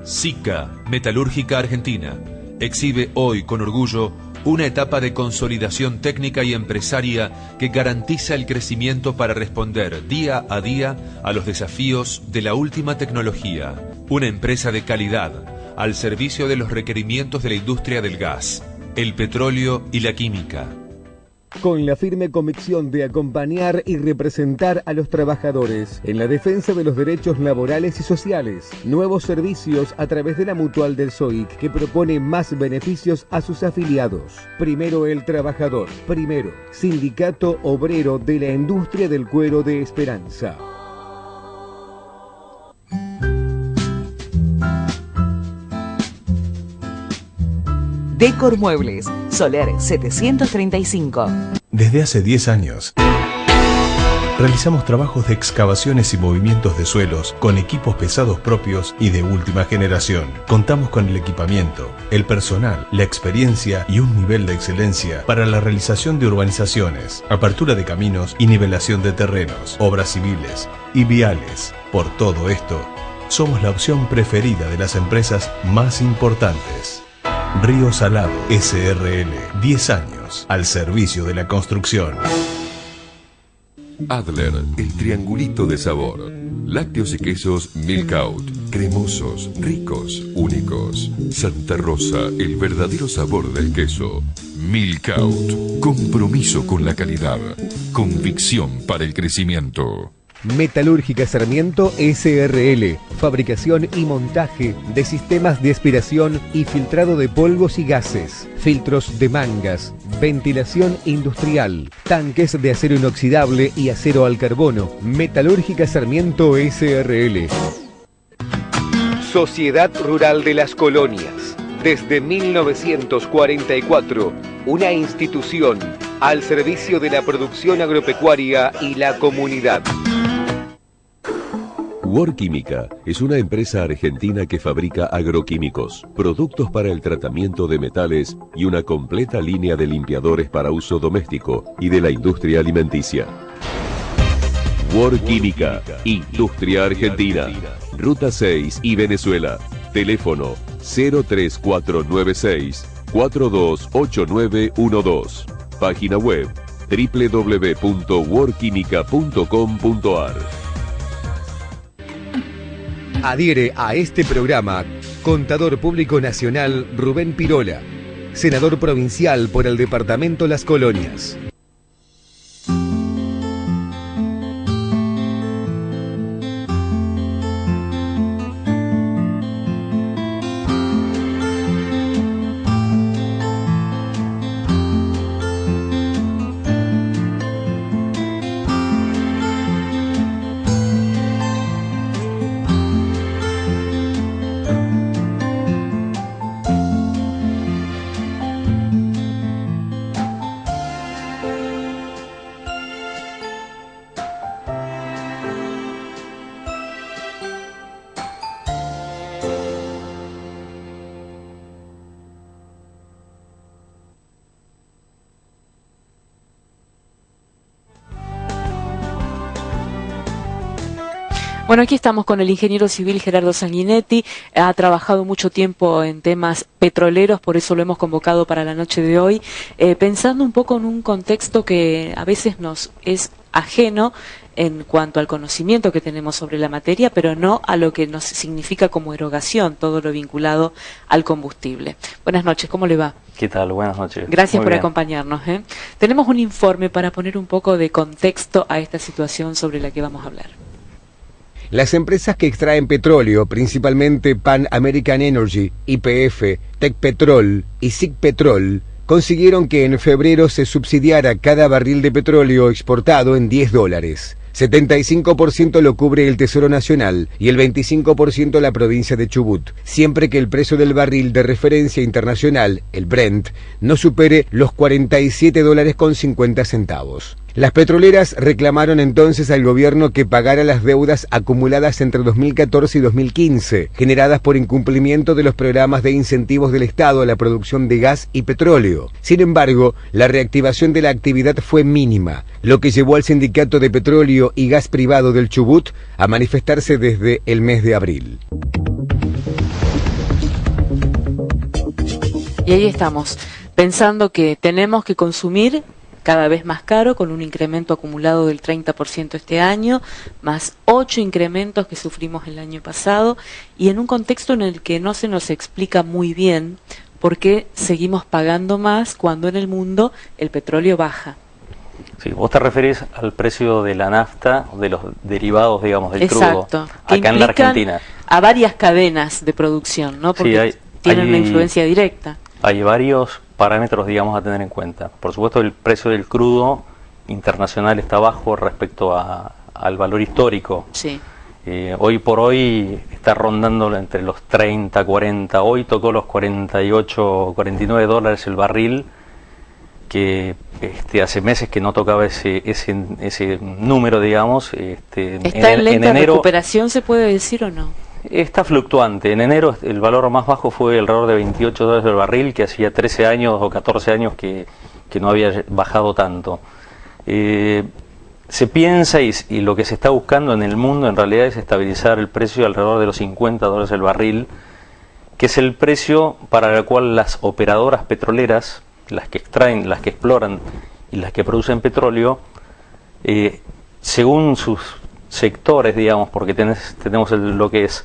SICA, Metalúrgica Argentina, exhibe hoy con orgullo una etapa de consolidación técnica y empresaria que garantiza el crecimiento para responder día a día a los desafíos de la última tecnología. Una empresa de calidad al servicio de los requerimientos de la industria del gas, el petróleo y la química. Con la firme convicción de acompañar y representar a los trabajadores en la defensa de los derechos laborales y sociales. Nuevos servicios a través de la Mutual del SOIC, que propone más beneficios a sus afiliados. Primero el trabajador. Primero, Sindicato Obrero de la Industria del Cuero de Esperanza. Decor Muebles, Soler 735. Desde hace 10 años, realizamos trabajos de excavaciones y movimientos de suelos con equipos pesados propios y de última generación. Contamos con el equipamiento, el personal, la experiencia y un nivel de excelencia para la realización de urbanizaciones, apertura de caminos y nivelación de terrenos, obras civiles y viales. Por todo esto, somos la opción preferida de las empresas más importantes. Río Salado SRL, 10 años al servicio de la construcción. Adler, el triangulito de sabor. Lácteos y quesos Milkout, cremosos, ricos, únicos. Santa Rosa, el verdadero sabor del queso. Milkout, compromiso con la calidad, convicción para el crecimiento. Metalúrgica Sarmiento SRL, fabricación y montaje de sistemas de aspiración y filtrado de polvos y gases, filtros de mangas, ventilación industrial, tanques de acero inoxidable y acero al carbono. Metalúrgica Sarmiento SRL. Sociedad Rural de las Colonias, desde 1944, una institución al servicio de la producción agropecuaria y la comunidad. Worquímica es una empresa argentina que fabrica agroquímicos, productos para el tratamiento de metales y una completa línea de limpiadores para uso doméstico y de la industria alimenticia. Worquímica, Industria Argentina, Ruta 6 y Venezuela. Teléfono 03496 428912. Página web www.worquímica.com.ar. Adhiere a este programa Contador Público Nacional Rubén Pirola, senador provincial por el departamento Las Colonias. Bueno, aquí estamos con el ingeniero civil Gerardo Sanguinetti. Ha trabajado mucho tiempo en temas petroleros, por eso lo hemos convocado para la noche de hoy, pensando un poco en un contexto que a veces nos es ajeno en cuanto al conocimiento que tenemos sobre la materia, pero no a lo que nos significa como erogación, todo lo vinculado al combustible. Buenas noches, ¿cómo le va? ¿Qué tal? Buenas noches. Gracias por acompañarnos. Tenemos un informe para poner un poco de contexto a esta situación sobre la que vamos a hablar. Las empresas que extraen petróleo, principalmente Pan American Energy, YPF, Tecpetrol y Sigpetrol, consiguieron que en febrero se subsidiara cada barril de petróleo exportado en $10. 75% lo cubre el Tesoro Nacional y el 25% la provincia de Chubut, siempre que el precio del barril de referencia internacional, el Brent, no supere los $47.50. Las petroleras reclamaron entonces al gobierno que pagara las deudas acumuladas entre 2014 y 2015, generadas por incumplimiento de los programas de incentivos del Estado a la producción de gas y petróleo. Sin embargo, la reactivación de la actividad fue mínima, lo que llevó al Sindicato de Petróleo y Gas Privado del Chubut a manifestarse desde el mes de abril. Y ahí estamos, pensando que tenemos que consumir cada vez más caro, con un incremento acumulado del 30% este año, más 8 incrementos que sufrimos el año pasado, y en un contexto en el que no se nos explica muy bien por qué seguimos pagando más cuando en el mundo el petróleo baja. Sí, vos te referís al precio de la nafta, de los derivados, digamos, del Exacto, crudo, que acá en la Argentina. A varias cadenas de producción, ¿no? Porque sí, tienen una influencia directa. Hay varios parámetros, digamos, a tener en cuenta. Por supuesto, el precio del crudo internacional está bajo respecto al valor histórico. Sí. Hoy por hoy está rondando entre los 30, 40. Hoy tocó los 48, 49 dólares el barril, que hace meses que no tocaba ese número, digamos. ¿Está en lenta recuperación, se puede decir o no? Está fluctuante. En enero el valor más bajo fue alrededor de 28 dólares del barril, que hacía 13 años o 14 años que no había bajado tanto. Se piensa y lo que se está buscando en el mundo en realidad es estabilizar el precio alrededor de los 50 dólares el barril, que es el precio para el cual las operadoras petroleras, las que extraen, las que exploran y las que producen petróleo, según sus sectores, digamos, porque tenemos lo que es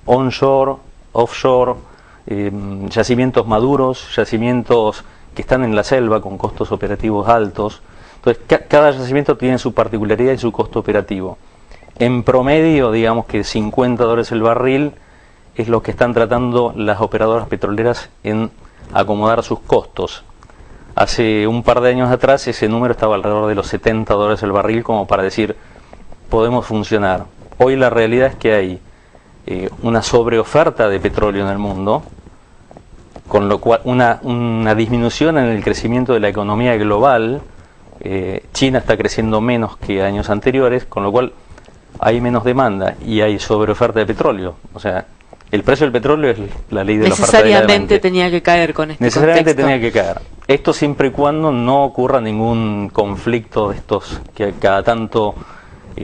onshore, offshore, yacimientos maduros, yacimientos que están en la selva con costos operativos altos. Entonces, cada yacimiento tiene su particularidad y su costo operativo. En promedio, digamos que 50 dólares el barril es lo que están tratando las operadoras petroleras en acomodar sus costos. Hace un par de años atrás ese número estaba alrededor de los 70 dólares el barril, como para decir, podemos funcionar. Hoy la realidad es que hay una sobreoferta de petróleo en el mundo, con lo cual una disminución en el crecimiento de la economía global. China está creciendo menos que años anteriores, con lo cual hay menos demanda y hay sobreoferta de petróleo. O sea, el precio del petróleo es la ley de la oferta y la demanda. Necesariamente tenía que caer con este Necesariamente contexto. tenía que caer. Esto siempre y cuando no ocurra ningún conflicto de estos que cada tanto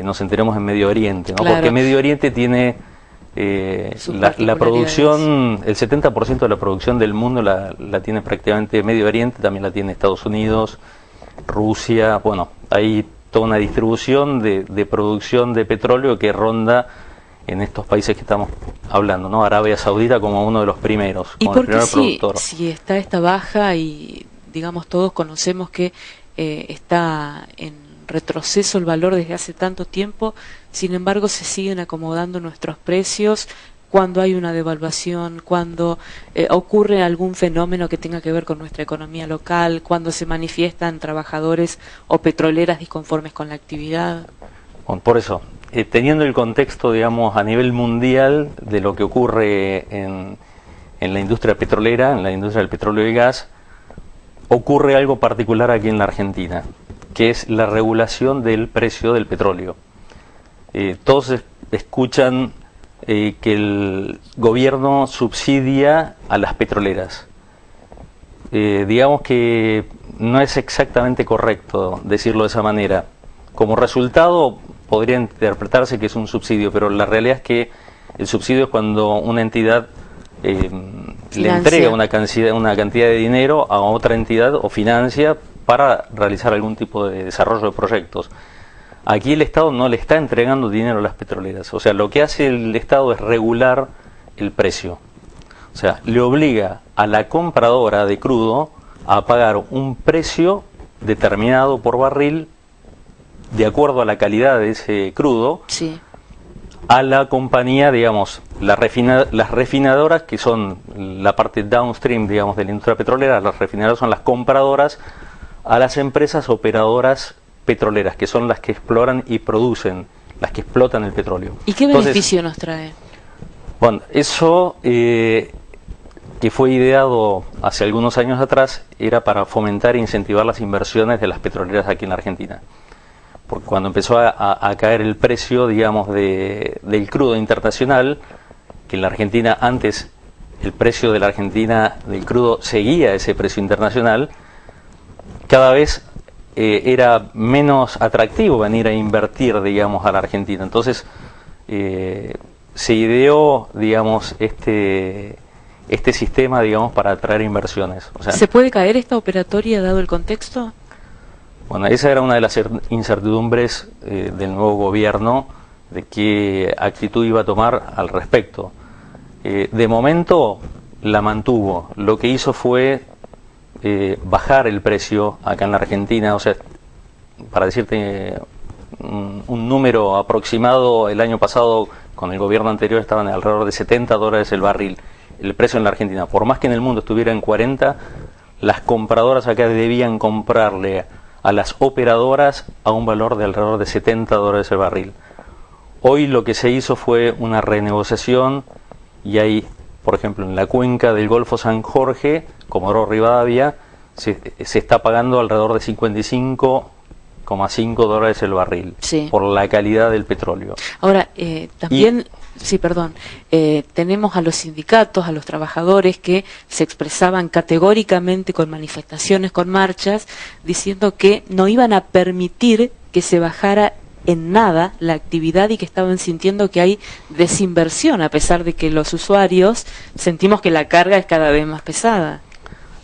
nos enteremos en Medio Oriente, ¿no? Claro. Porque Medio Oriente tiene la producción, el 70% de la producción del mundo la tiene prácticamente Medio Oriente, también la tiene Estados Unidos, Rusia. Bueno, hay toda una distribución de producción de petróleo que ronda en estos países que estamos hablando, ¿no? Arabia Saudita como uno de los primeros, ¿Y como por el primer qué productor. si está esta baja y digamos todos conocemos que está en retroceso el valor desde hace tanto tiempo, sin embargo se siguen acomodando nuestros precios cuando hay una devaluación, cuando ocurre algún fenómeno que tenga que ver con nuestra economía local, cuando se manifiestan trabajadores o petroleras disconformes con la actividad? Bueno, por eso, teniendo el contexto, digamos, a nivel mundial de lo que ocurre en la industria petrolera, en la industria del petróleo y gas, ocurre algo particular aquí en la Argentina, que es la regulación del precio del petróleo. Todos escuchan que el gobierno subsidia a las petroleras. Digamos que no es exactamente correcto decirlo de esa manera. Como resultado podría interpretarse que es un subsidio, pero la realidad es que el subsidio es cuando una entidad le entrega una cantidad de dinero a otra entidad o financia para realizar algún tipo de desarrollo de proyectos. Aquí el Estado no le está entregando dinero a las petroleras. O sea, lo que hace el Estado es regular el precio. O sea, le obliga a la compradora de crudo a pagar un precio determinado por barril de acuerdo a la calidad de ese crudo. Sí. A la compañía, digamos, las refinadoras, que son la parte downstream, digamos, de la industria petrolera. Las refinadoras son las compradoras a las empresas operadoras petroleras, que son las que exploran y producen, las que explotan el petróleo. ¿Y qué beneficio nos trae? Bueno, eso que fue ideado hace algunos años atrás era para fomentar e incentivar las inversiones de las petroleras aquí en la Argentina. Porque cuando empezó a caer el precio, digamos, del crudo internacional, que en la Argentina antes el precio de la Argentina del crudo seguía ese precio internacional, cada vez era menos atractivo venir a invertir, digamos, a la Argentina. Entonces se ideó, digamos, este sistema, digamos, para atraer inversiones. O sea, ¿se puede caer esta operatoria dado el contexto? Bueno, esa era una de las incertidumbres del nuevo gobierno, de qué actitud iba a tomar al respecto. De momento la mantuvo. Lo que hizo fue bajar el precio acá en la Argentina. O sea, para decirte un número aproximado, el año pasado con el gobierno anterior estaban alrededor de $70 el barril. El precio en la Argentina, por más que en el mundo estuviera en 40, las compradoras acá debían comprarle a las operadoras a un valor de alrededor de $70 el barril. Hoy lo que se hizo fue una renegociación y hay, por ejemplo, en la cuenca del Golfo San Jorge, Comodoro Rivadavia, se está pagando alrededor de $55,5 el barril, sí, por la calidad del petróleo. Ahora, también... Sí, perdón. Tenemos a los sindicatos, a los trabajadores que se expresaban categóricamente con manifestaciones, con marchas, diciendo que no iban a permitir que se bajara en nada la actividad y que estaban sintiendo que hay desinversión, a pesar de que los usuarios sentimos que la carga es cada vez más pesada.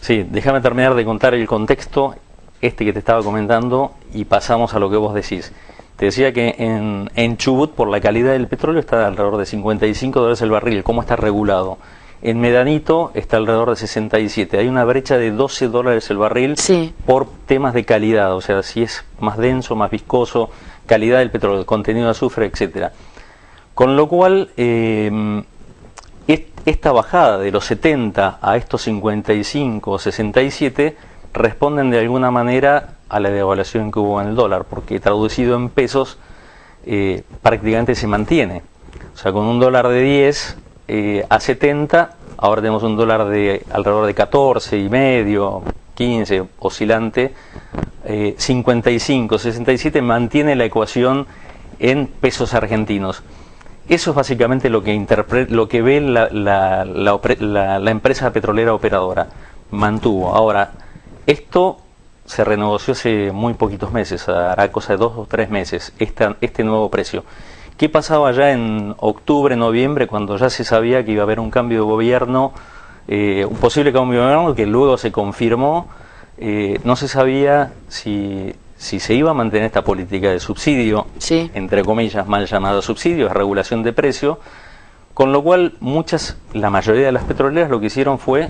Sí, déjame terminar de contar el contexto que te estaba comentando y pasamos a lo que vos decís. Te decía que en Chubut, por la calidad del petróleo, está alrededor de $55 el barril. ¿Cómo está regulado? En Medanito está alrededor de 67. Hay una brecha de $12 el barril, sí, por temas de calidad. O sea, si es más denso, más viscoso, calidad del petróleo, contenido de azufre, etcétera. Con lo cual, esta bajada de los 70 a estos 55 o 67 responden de alguna manera a la devaluación que hubo en el dólar, porque traducido en pesos prácticamente se mantiene. O sea, con un dólar de 10 a 70, ahora tenemos un dólar de alrededor de 14 y medio, 15, oscilante, 55, 67, mantiene la ecuación en pesos argentinos. Eso es básicamente lo que ve la empresa petrolera operadora. Mantuvo. Ahora, esto se renegoció hace muy poquitos meses, hará cosa de 2 o 3 meses, este nuevo precio. ¿Qué pasaba ya en octubre, noviembre, cuando ya se sabía que iba a haber un cambio de gobierno, un posible cambio de gobierno que luego se confirmó? No se sabía si se iba a mantener esta política de subsidio, sí, entre comillas, mal llamado subsidio, es regulación de precio, con lo cual la mayoría de las petroleras lo que hicieron fue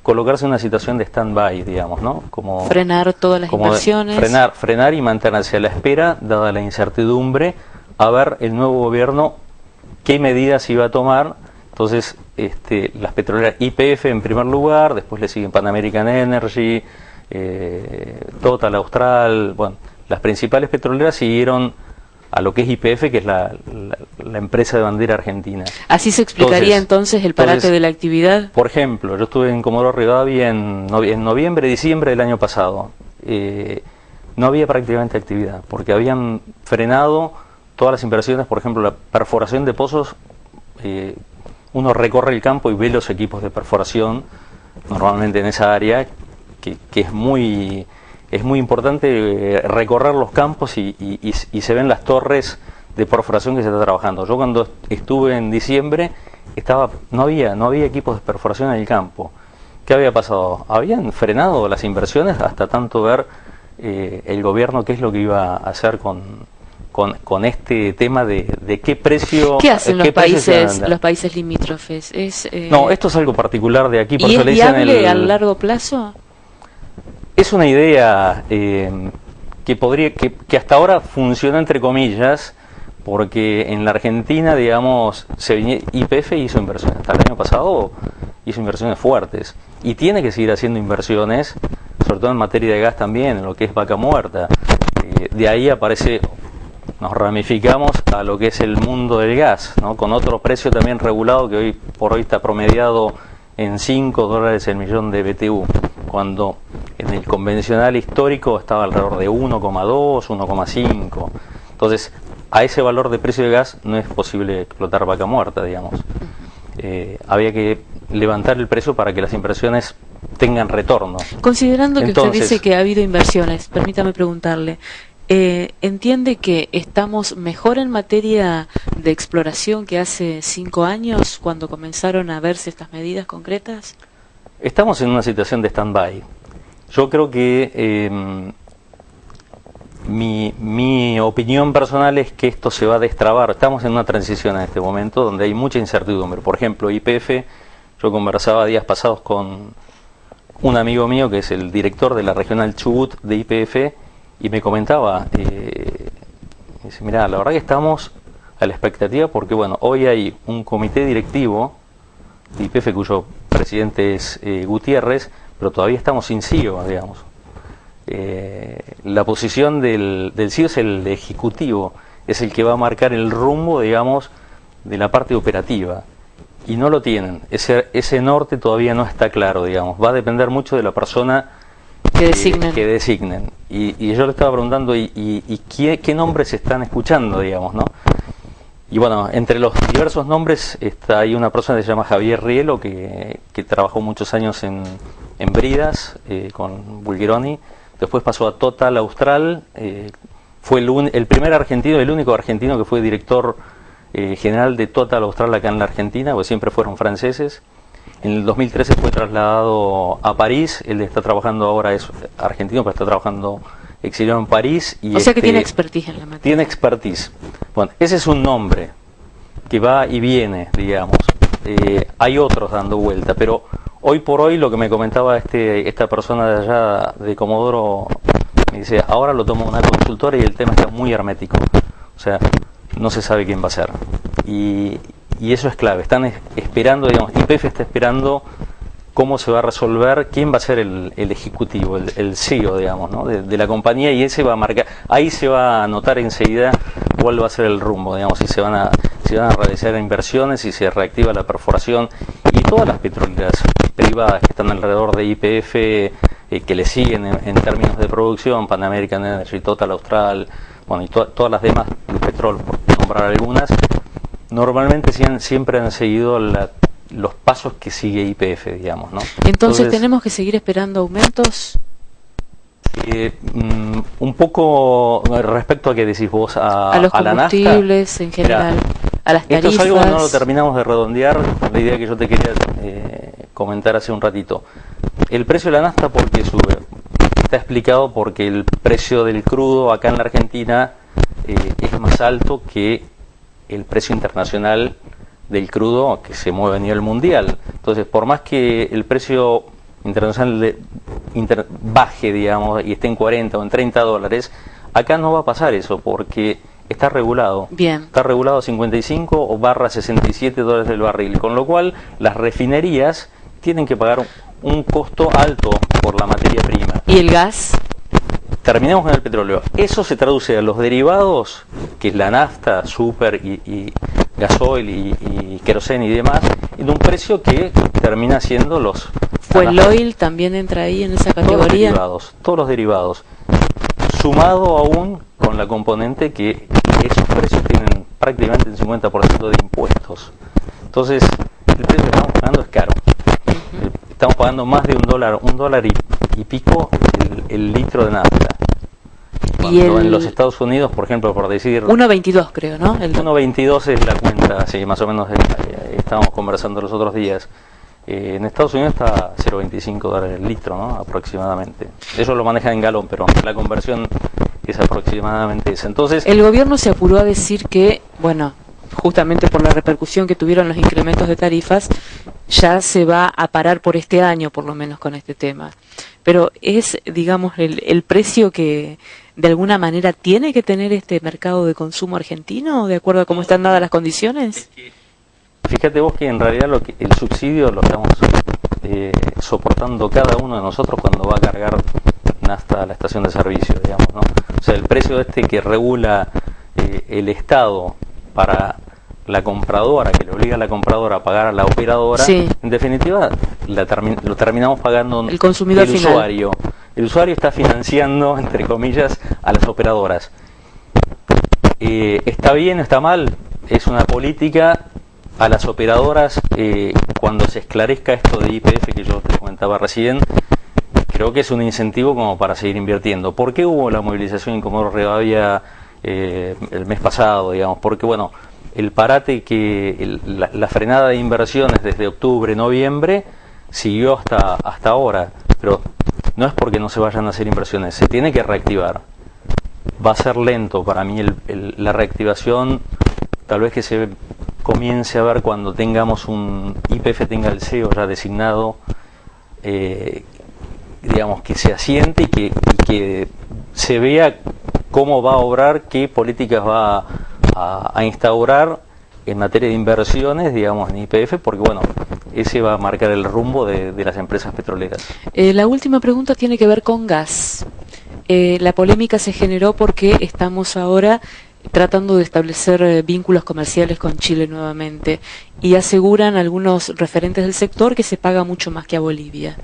colocarse en una situación de stand-by, digamos, ¿no? Como frenar todas las inversiones. Frenar y mantenerse a la espera, dada la incertidumbre, a ver el nuevo gobierno qué medidas iba a tomar. Entonces, las petroleras YPF en primer lugar, después le siguen Pan American Energy, Total, Austral, bueno, las principales petroleras siguieron a lo que es YPF, que es la empresa de bandera argentina. ¿Así se explicaría entonces el parate de la actividad? Por ejemplo, yo estuve en Comodoro Rivadavia en noviembre, diciembre del año pasado. No había prácticamente actividad, porque habían frenado todas las inversiones. Por ejemplo, la perforación de pozos, uno recorre el campo y ve los equipos de perforación, normalmente en esa área, que es muy importante recorrer los campos y se ven las torres de perforación que se está trabajando. Yo cuando estuve en diciembre no había equipos de perforación en el campo. ¿Qué había pasado? Habían frenado las inversiones hasta tanto ver el gobierno qué es lo que iba a hacer con este tema de qué precio. ¿Qué hacen los países limítrofes? No, esto es algo particular de aquí. ¿Y es viable a largo plazo? Es una idea que hasta ahora funciona entre comillas, porque en la Argentina, digamos, YPF hizo inversiones. Hasta el año pasado hizo inversiones fuertes y tiene que seguir haciendo inversiones, sobre todo en materia de gas también, en lo que es Vaca Muerta. De ahí aparece, nos ramificamos a lo que es el mundo del gas, ¿no? Con otro precio también regulado que hoy por hoy está promediado en $5 el millón de BTU, cuando en el convencional histórico estaba alrededor de 1,2, 1,5. Entonces, a ese valor de precio de gas no es posible explotar Vaca Muerta, digamos. Había que levantar el precio para que las inversiones tengan retorno. Considerando que Entonces, usted dice que ha habido inversiones, permítame preguntarle, ¿entiende que estamos mejor en materia de exploración que hace 5 años cuando comenzaron a verse estas medidas concretas? Estamos en una situación de stand-by. Yo creo que mi opinión personal es que esto se va a destrabar. Estamos en una transición en este momento donde hay mucha incertidumbre. Por ejemplo, YPF, yo conversaba días pasados con un amigo mío que es el director de la regional Chubut de YPF y me comentaba, dice, mirá, la verdad que estamos a la expectativa porque, bueno, hoy hay un comité directivo de YPF cuyo presidente es Gutiérrez, pero todavía estamos sin CEO, digamos. La posición del CEO es el ejecutivo, es el que va a marcar el rumbo, digamos, de la parte operativa. Y no lo tienen. Ese norte todavía no está claro, digamos. Va a depender mucho de la persona que designen. Y yo le estaba preguntando, ¿y qué nombres están escuchando, digamos, no? Y bueno, entre los diversos nombres hay una persona que se llama Javier Rielo, que trabajó muchos años en Bridas con Bulgeroni. Después pasó a Total Austral, fue el primer argentino, el único argentino que fue director general de Total Austral acá en la Argentina, porque siempre fueron franceses. En el 2013 fue trasladado a París, él está trabajando ahora, es argentino, pero está trabajando exiliado en París. Y o sea que tiene expertise en la materia. Tiene expertise. Bueno, ese es un nombre que va y viene, digamos. Hay otros dando vuelta, pero hoy por hoy lo que me comentaba esta persona de allá de Comodoro, me dice, ahora lo toma una consultora y el tema está muy hermético. O sea, no se sabe quién va a ser. Y eso es clave. Están esperando, digamos, YPF está esperando cómo se va a resolver, quién va a ser el ejecutivo, el CEO, digamos, ¿no? de la compañía, y ese va a marcar, ahí se va a notar enseguida cuál va a ser el rumbo, digamos, si se van a realizar inversiones, si se reactiva la perforación, y todas las petroleras privadas que están alrededor de YPF, que le siguen en términos de producción, Pan American Energy, Total Austral, bueno, y todas las demás, Petrol, por nombrar algunas, normalmente siempre han seguido los pasos que sigue YPF, digamos, ¿no? Entonces tenemos que seguir esperando aumentos. Un poco respecto a que decís vos a los combustibles la nafta, en general, a las tarifas. Esto es algo que no lo terminamos de redondear, la idea que yo te quería comentar hace un ratito. El precio de la nafta, ¿por qué sube? Está explicado porque el precio del crudo acá en la Argentina es más alto que el precio internacional del crudo que se mueve a nivel mundial. Entonces, por más que el precio internacional baje, digamos, y esté en 40 o en 30 dólares, acá no va a pasar eso porque está regulado. Bien. Está regulado a 55 o barra 67 dólares del barril, con lo cual las refinerías tienen que pagar un costo alto por la materia prima. ¿Y el gas? Terminemos con el petróleo. Eso se traduce a los derivados, que es la nafta, super y gasoil y queroseno y demás, en un precio que termina siendo los... ¿Fuel oil también entra ahí en esa categoría? Todos los derivados. Sumado aún con la componente que esos precios tienen prácticamente el 50% de impuestos. Entonces, el precio que estamos pagando es caro. Estamos pagando más de $1 y pico el litro de nafta. Cuando en los Estados Unidos, por ejemplo, por decir... 1.22 creo, ¿no? 1.22 es la cuenta, sí, más o menos estábamos conversando los otros días. En Estados Unidos está $0.25 el litro, ¿no? Aproximadamente. Ellos lo manejan en galón, pero la conversión es aproximadamente esa. Entonces, el gobierno se apuró a decir que, bueno, justamente por la repercusión que tuvieron los incrementos de tarifas, ya se va a parar por este año, por lo menos, con este tema. Pero es, digamos, el precio que de alguna manera tiene que tener este mercado de consumo argentino, de acuerdo a cómo están dadas las condiciones. Fíjate vos que en realidad el subsidio lo estamos soportando cada uno de nosotros cuando va a cargar hasta la estación de servicio, digamos, ¿no? O sea, el precio este que regula el Estado para la compradora, que le obliga a la compradora a pagar a la operadora, sí, en definitiva lo terminamos pagando el consumidor el final. usuario. El usuario está financiando, entre comillas, a las operadoras. ¿Está bien o está mal? Es una política. A las operadoras, cuando se esclarezca esto de YPF que yo te comentaba recién, creo que es un incentivo como para seguir invirtiendo. ¿Por qué hubo la movilización en Comodoro Rivadavia el mes pasado, digamos? Porque, bueno, el parate la frenada de inversiones desde octubre, noviembre, siguió hasta ahora, pero no es porque no se vayan a hacer inversiones, se tiene que reactivar. Va a ser lento para mí la reactivación, tal vez que se comience a ver cuando tengamos YPF tenga el CEO ya designado, digamos, que se asiente y que se vea cómo va a obrar, qué políticas va a instaurar en materia de inversiones, digamos, en YPF, porque, bueno, ese va a marcar el rumbo de las empresas petroleras. La última pregunta tiene que ver con gas. La polémica se generó porque estamos ahora tratando de establecer vínculos comerciales con Chile nuevamente, y aseguran algunos referentes del sector que se paga mucho más que a Bolivia.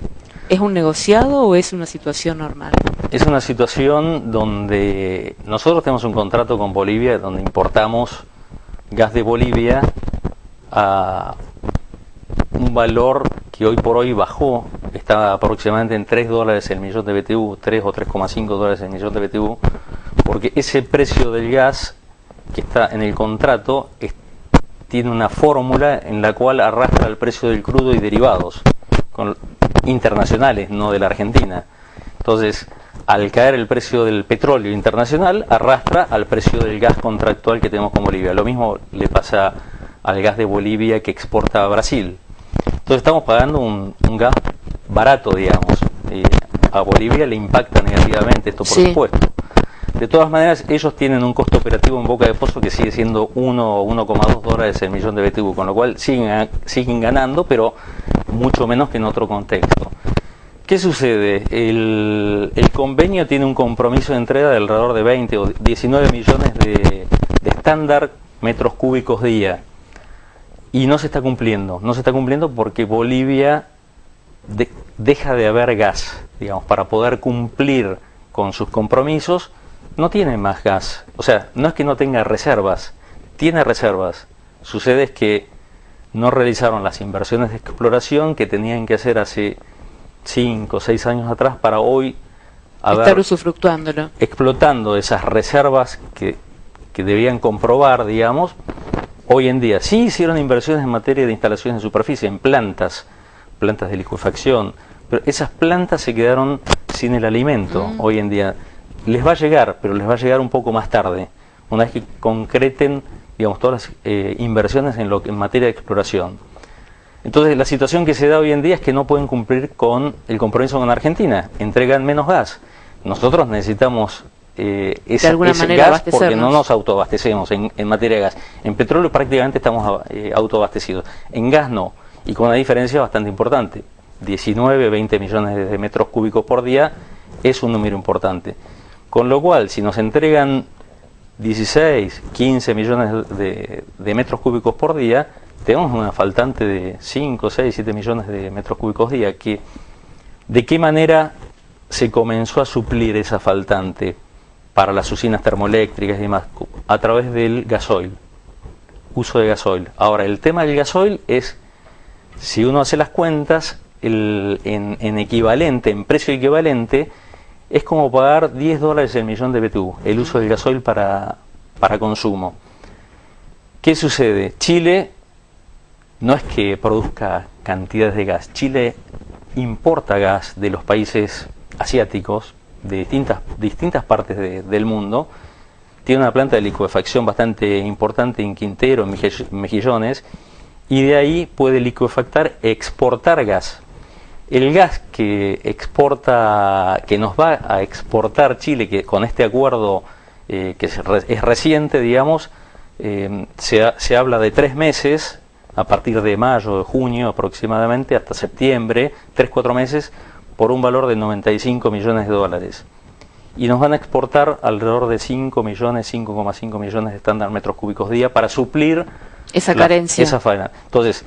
¿Es un negociado o es una situación normal? Es una situación donde nosotros tenemos un contrato con Bolivia donde importamos gas de Bolivia a un valor que hoy por hoy bajó, está aproximadamente en $3 el millón de BTU, 3 o 3,5 dólares el millón de BTU, porque ese precio del gas que está en el contrato tiene una fórmula en la cual arrastra el precio del crudo y derivados internacionales, no de la Argentina. Entonces, al caer el precio del petróleo internacional, arrastra al precio del gas contractual que tenemos con Bolivia. Lo mismo le pasa al gas de Bolivia que exporta a Brasil. Entonces estamos pagando un gas barato, digamos. A Bolivia le impacta negativamente esto, por supuesto. De todas maneras, ellos tienen un costo operativo en Boca de Pozo que sigue siendo 1 o 1,2 dólares el millón de BTU, con lo cual siguen ganando, pero mucho menos que en otro contexto. ¿Qué sucede? El convenio tiene un compromiso de entrega de alrededor de 20 o 19 millones de estándar metros cúbicos día, y no se está cumpliendo. No se está cumpliendo porque Bolivia deja de haber gas, digamos, para poder cumplir con sus compromisos. No tiene más gas. O sea, no es que no tenga reservas, tiene reservas. Sucede es que no realizaron las inversiones de exploración que tenían que hacer hace 5 o 6 años atrás para hoy estar usufructuándolo, explotando esas reservas que debían comprobar, digamos. Hoy en día sí hicieron inversiones en materia de instalaciones en superficie, en plantas de licuefacción, pero esas plantas se quedaron sin el alimento. Hoy en día les va a llegar, pero les va a llegar un poco más tarde, una vez que concreten, digamos, todas las inversiones en materia de exploración. Entonces la situación que se da hoy en día es que no pueden cumplir con el compromiso con Argentina, entregan menos gas. Nosotros necesitamos ese gas porque no nos autoabastecemos en materia de gas. En petróleo prácticamente estamos autoabastecidos, en gas no, y con una diferencia bastante importante. 19, 20 millones de metros cúbicos por día es un número importante. Con lo cual, si nos entregan 16, 15 millones de metros cúbicos por día, tenemos una faltante de 5, 6, 7 millones de metros cúbicos día. ¿De qué manera se comenzó a suplir esa faltante para las usinas termoeléctricas y demás? A través del gasoil, uso de gasoil. Ahora, el tema del gasoil es, si uno hace las cuentas, en equivalente, en precio equivalente, es como pagar 10 dólares el millón de BTU, el uso del gasoil para consumo. ¿Qué sucede? Chile no es que produzca cantidades de gas. Chile importa gas de los países asiáticos, de distintas partes del mundo. Tiene una planta de licuefacción bastante importante en Quintero, en Mejillones, y de ahí puede licuefactar, exportar gas. El gas que nos va a exportar Chile, que con este acuerdo que es reciente, digamos, se habla de 3 meses, a partir de mayo, de junio aproximadamente, hasta septiembre, 3-4 meses, por un valor de 95 millones de dólares. Y nos van a exportar alrededor de 5 millones, 5,5 millones de estándar metros cúbicos día para suplir esa carencia. Esa faena. Entonces,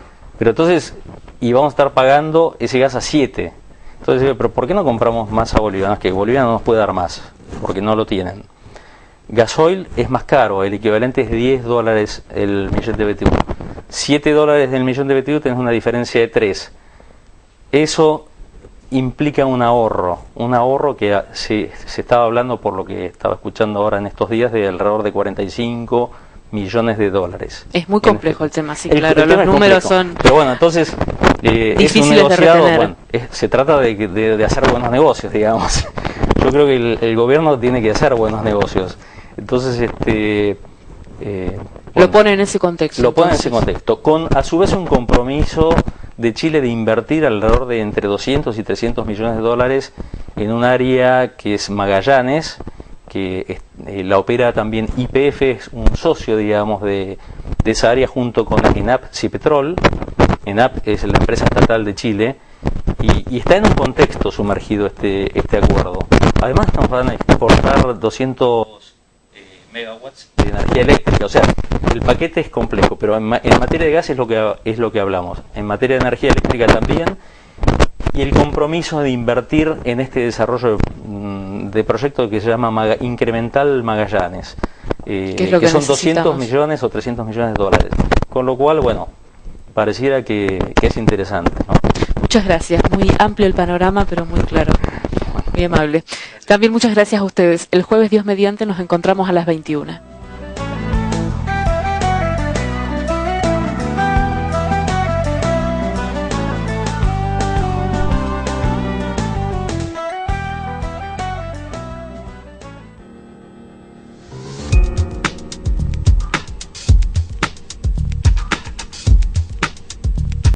y vamos a estar pagando ese gas a 7. Entonces, pero ¿por qué no compramos más a Bolivia? No, es que Bolivia no nos puede dar más, porque no lo tienen. Gasoil es más caro, el equivalente es de $10 el millón de BTU. $7 del millón de BTU tenés una diferencia de 3. Eso implica un ahorro que se estaba hablando, por lo que estaba escuchando ahora en estos días, de alrededor de 45 millones de dólares. Es muy complejo el tema, sí, claro, los números son... Pero bueno, entonces es un negociado, bueno, se trata de hacer buenos negocios, digamos. Yo creo que el gobierno tiene que hacer buenos negocios. Entonces, lo pone en ese contexto. Lo pone en ese contexto, con a su vez un compromiso de Chile de invertir alrededor de entre 200 y 300 millones de dólares en un área que es Magallanes, que la opera también YPF, es un socio, digamos, de esa área, junto con ENAP Cipetrol. ENAP es la empresa estatal de Chile, y está en un contexto sumergido este acuerdo. Además nos van a exportar 200 megawatts de energía eléctrica, o sea, el paquete es complejo, pero en materia de gas es lo que hablamos, en materia de energía eléctrica también, y el compromiso de invertir en este desarrollo de proyecto que se llama Incremental Magallanes, que son 200 millones o 300 millones de dólares, con lo cual, bueno, pareciera que es interesante, ¿no? Muchas gracias, muy amplio el panorama, pero muy claro, muy amable. También muchas gracias a ustedes. El jueves, Dios mediante, nos encontramos a las 21.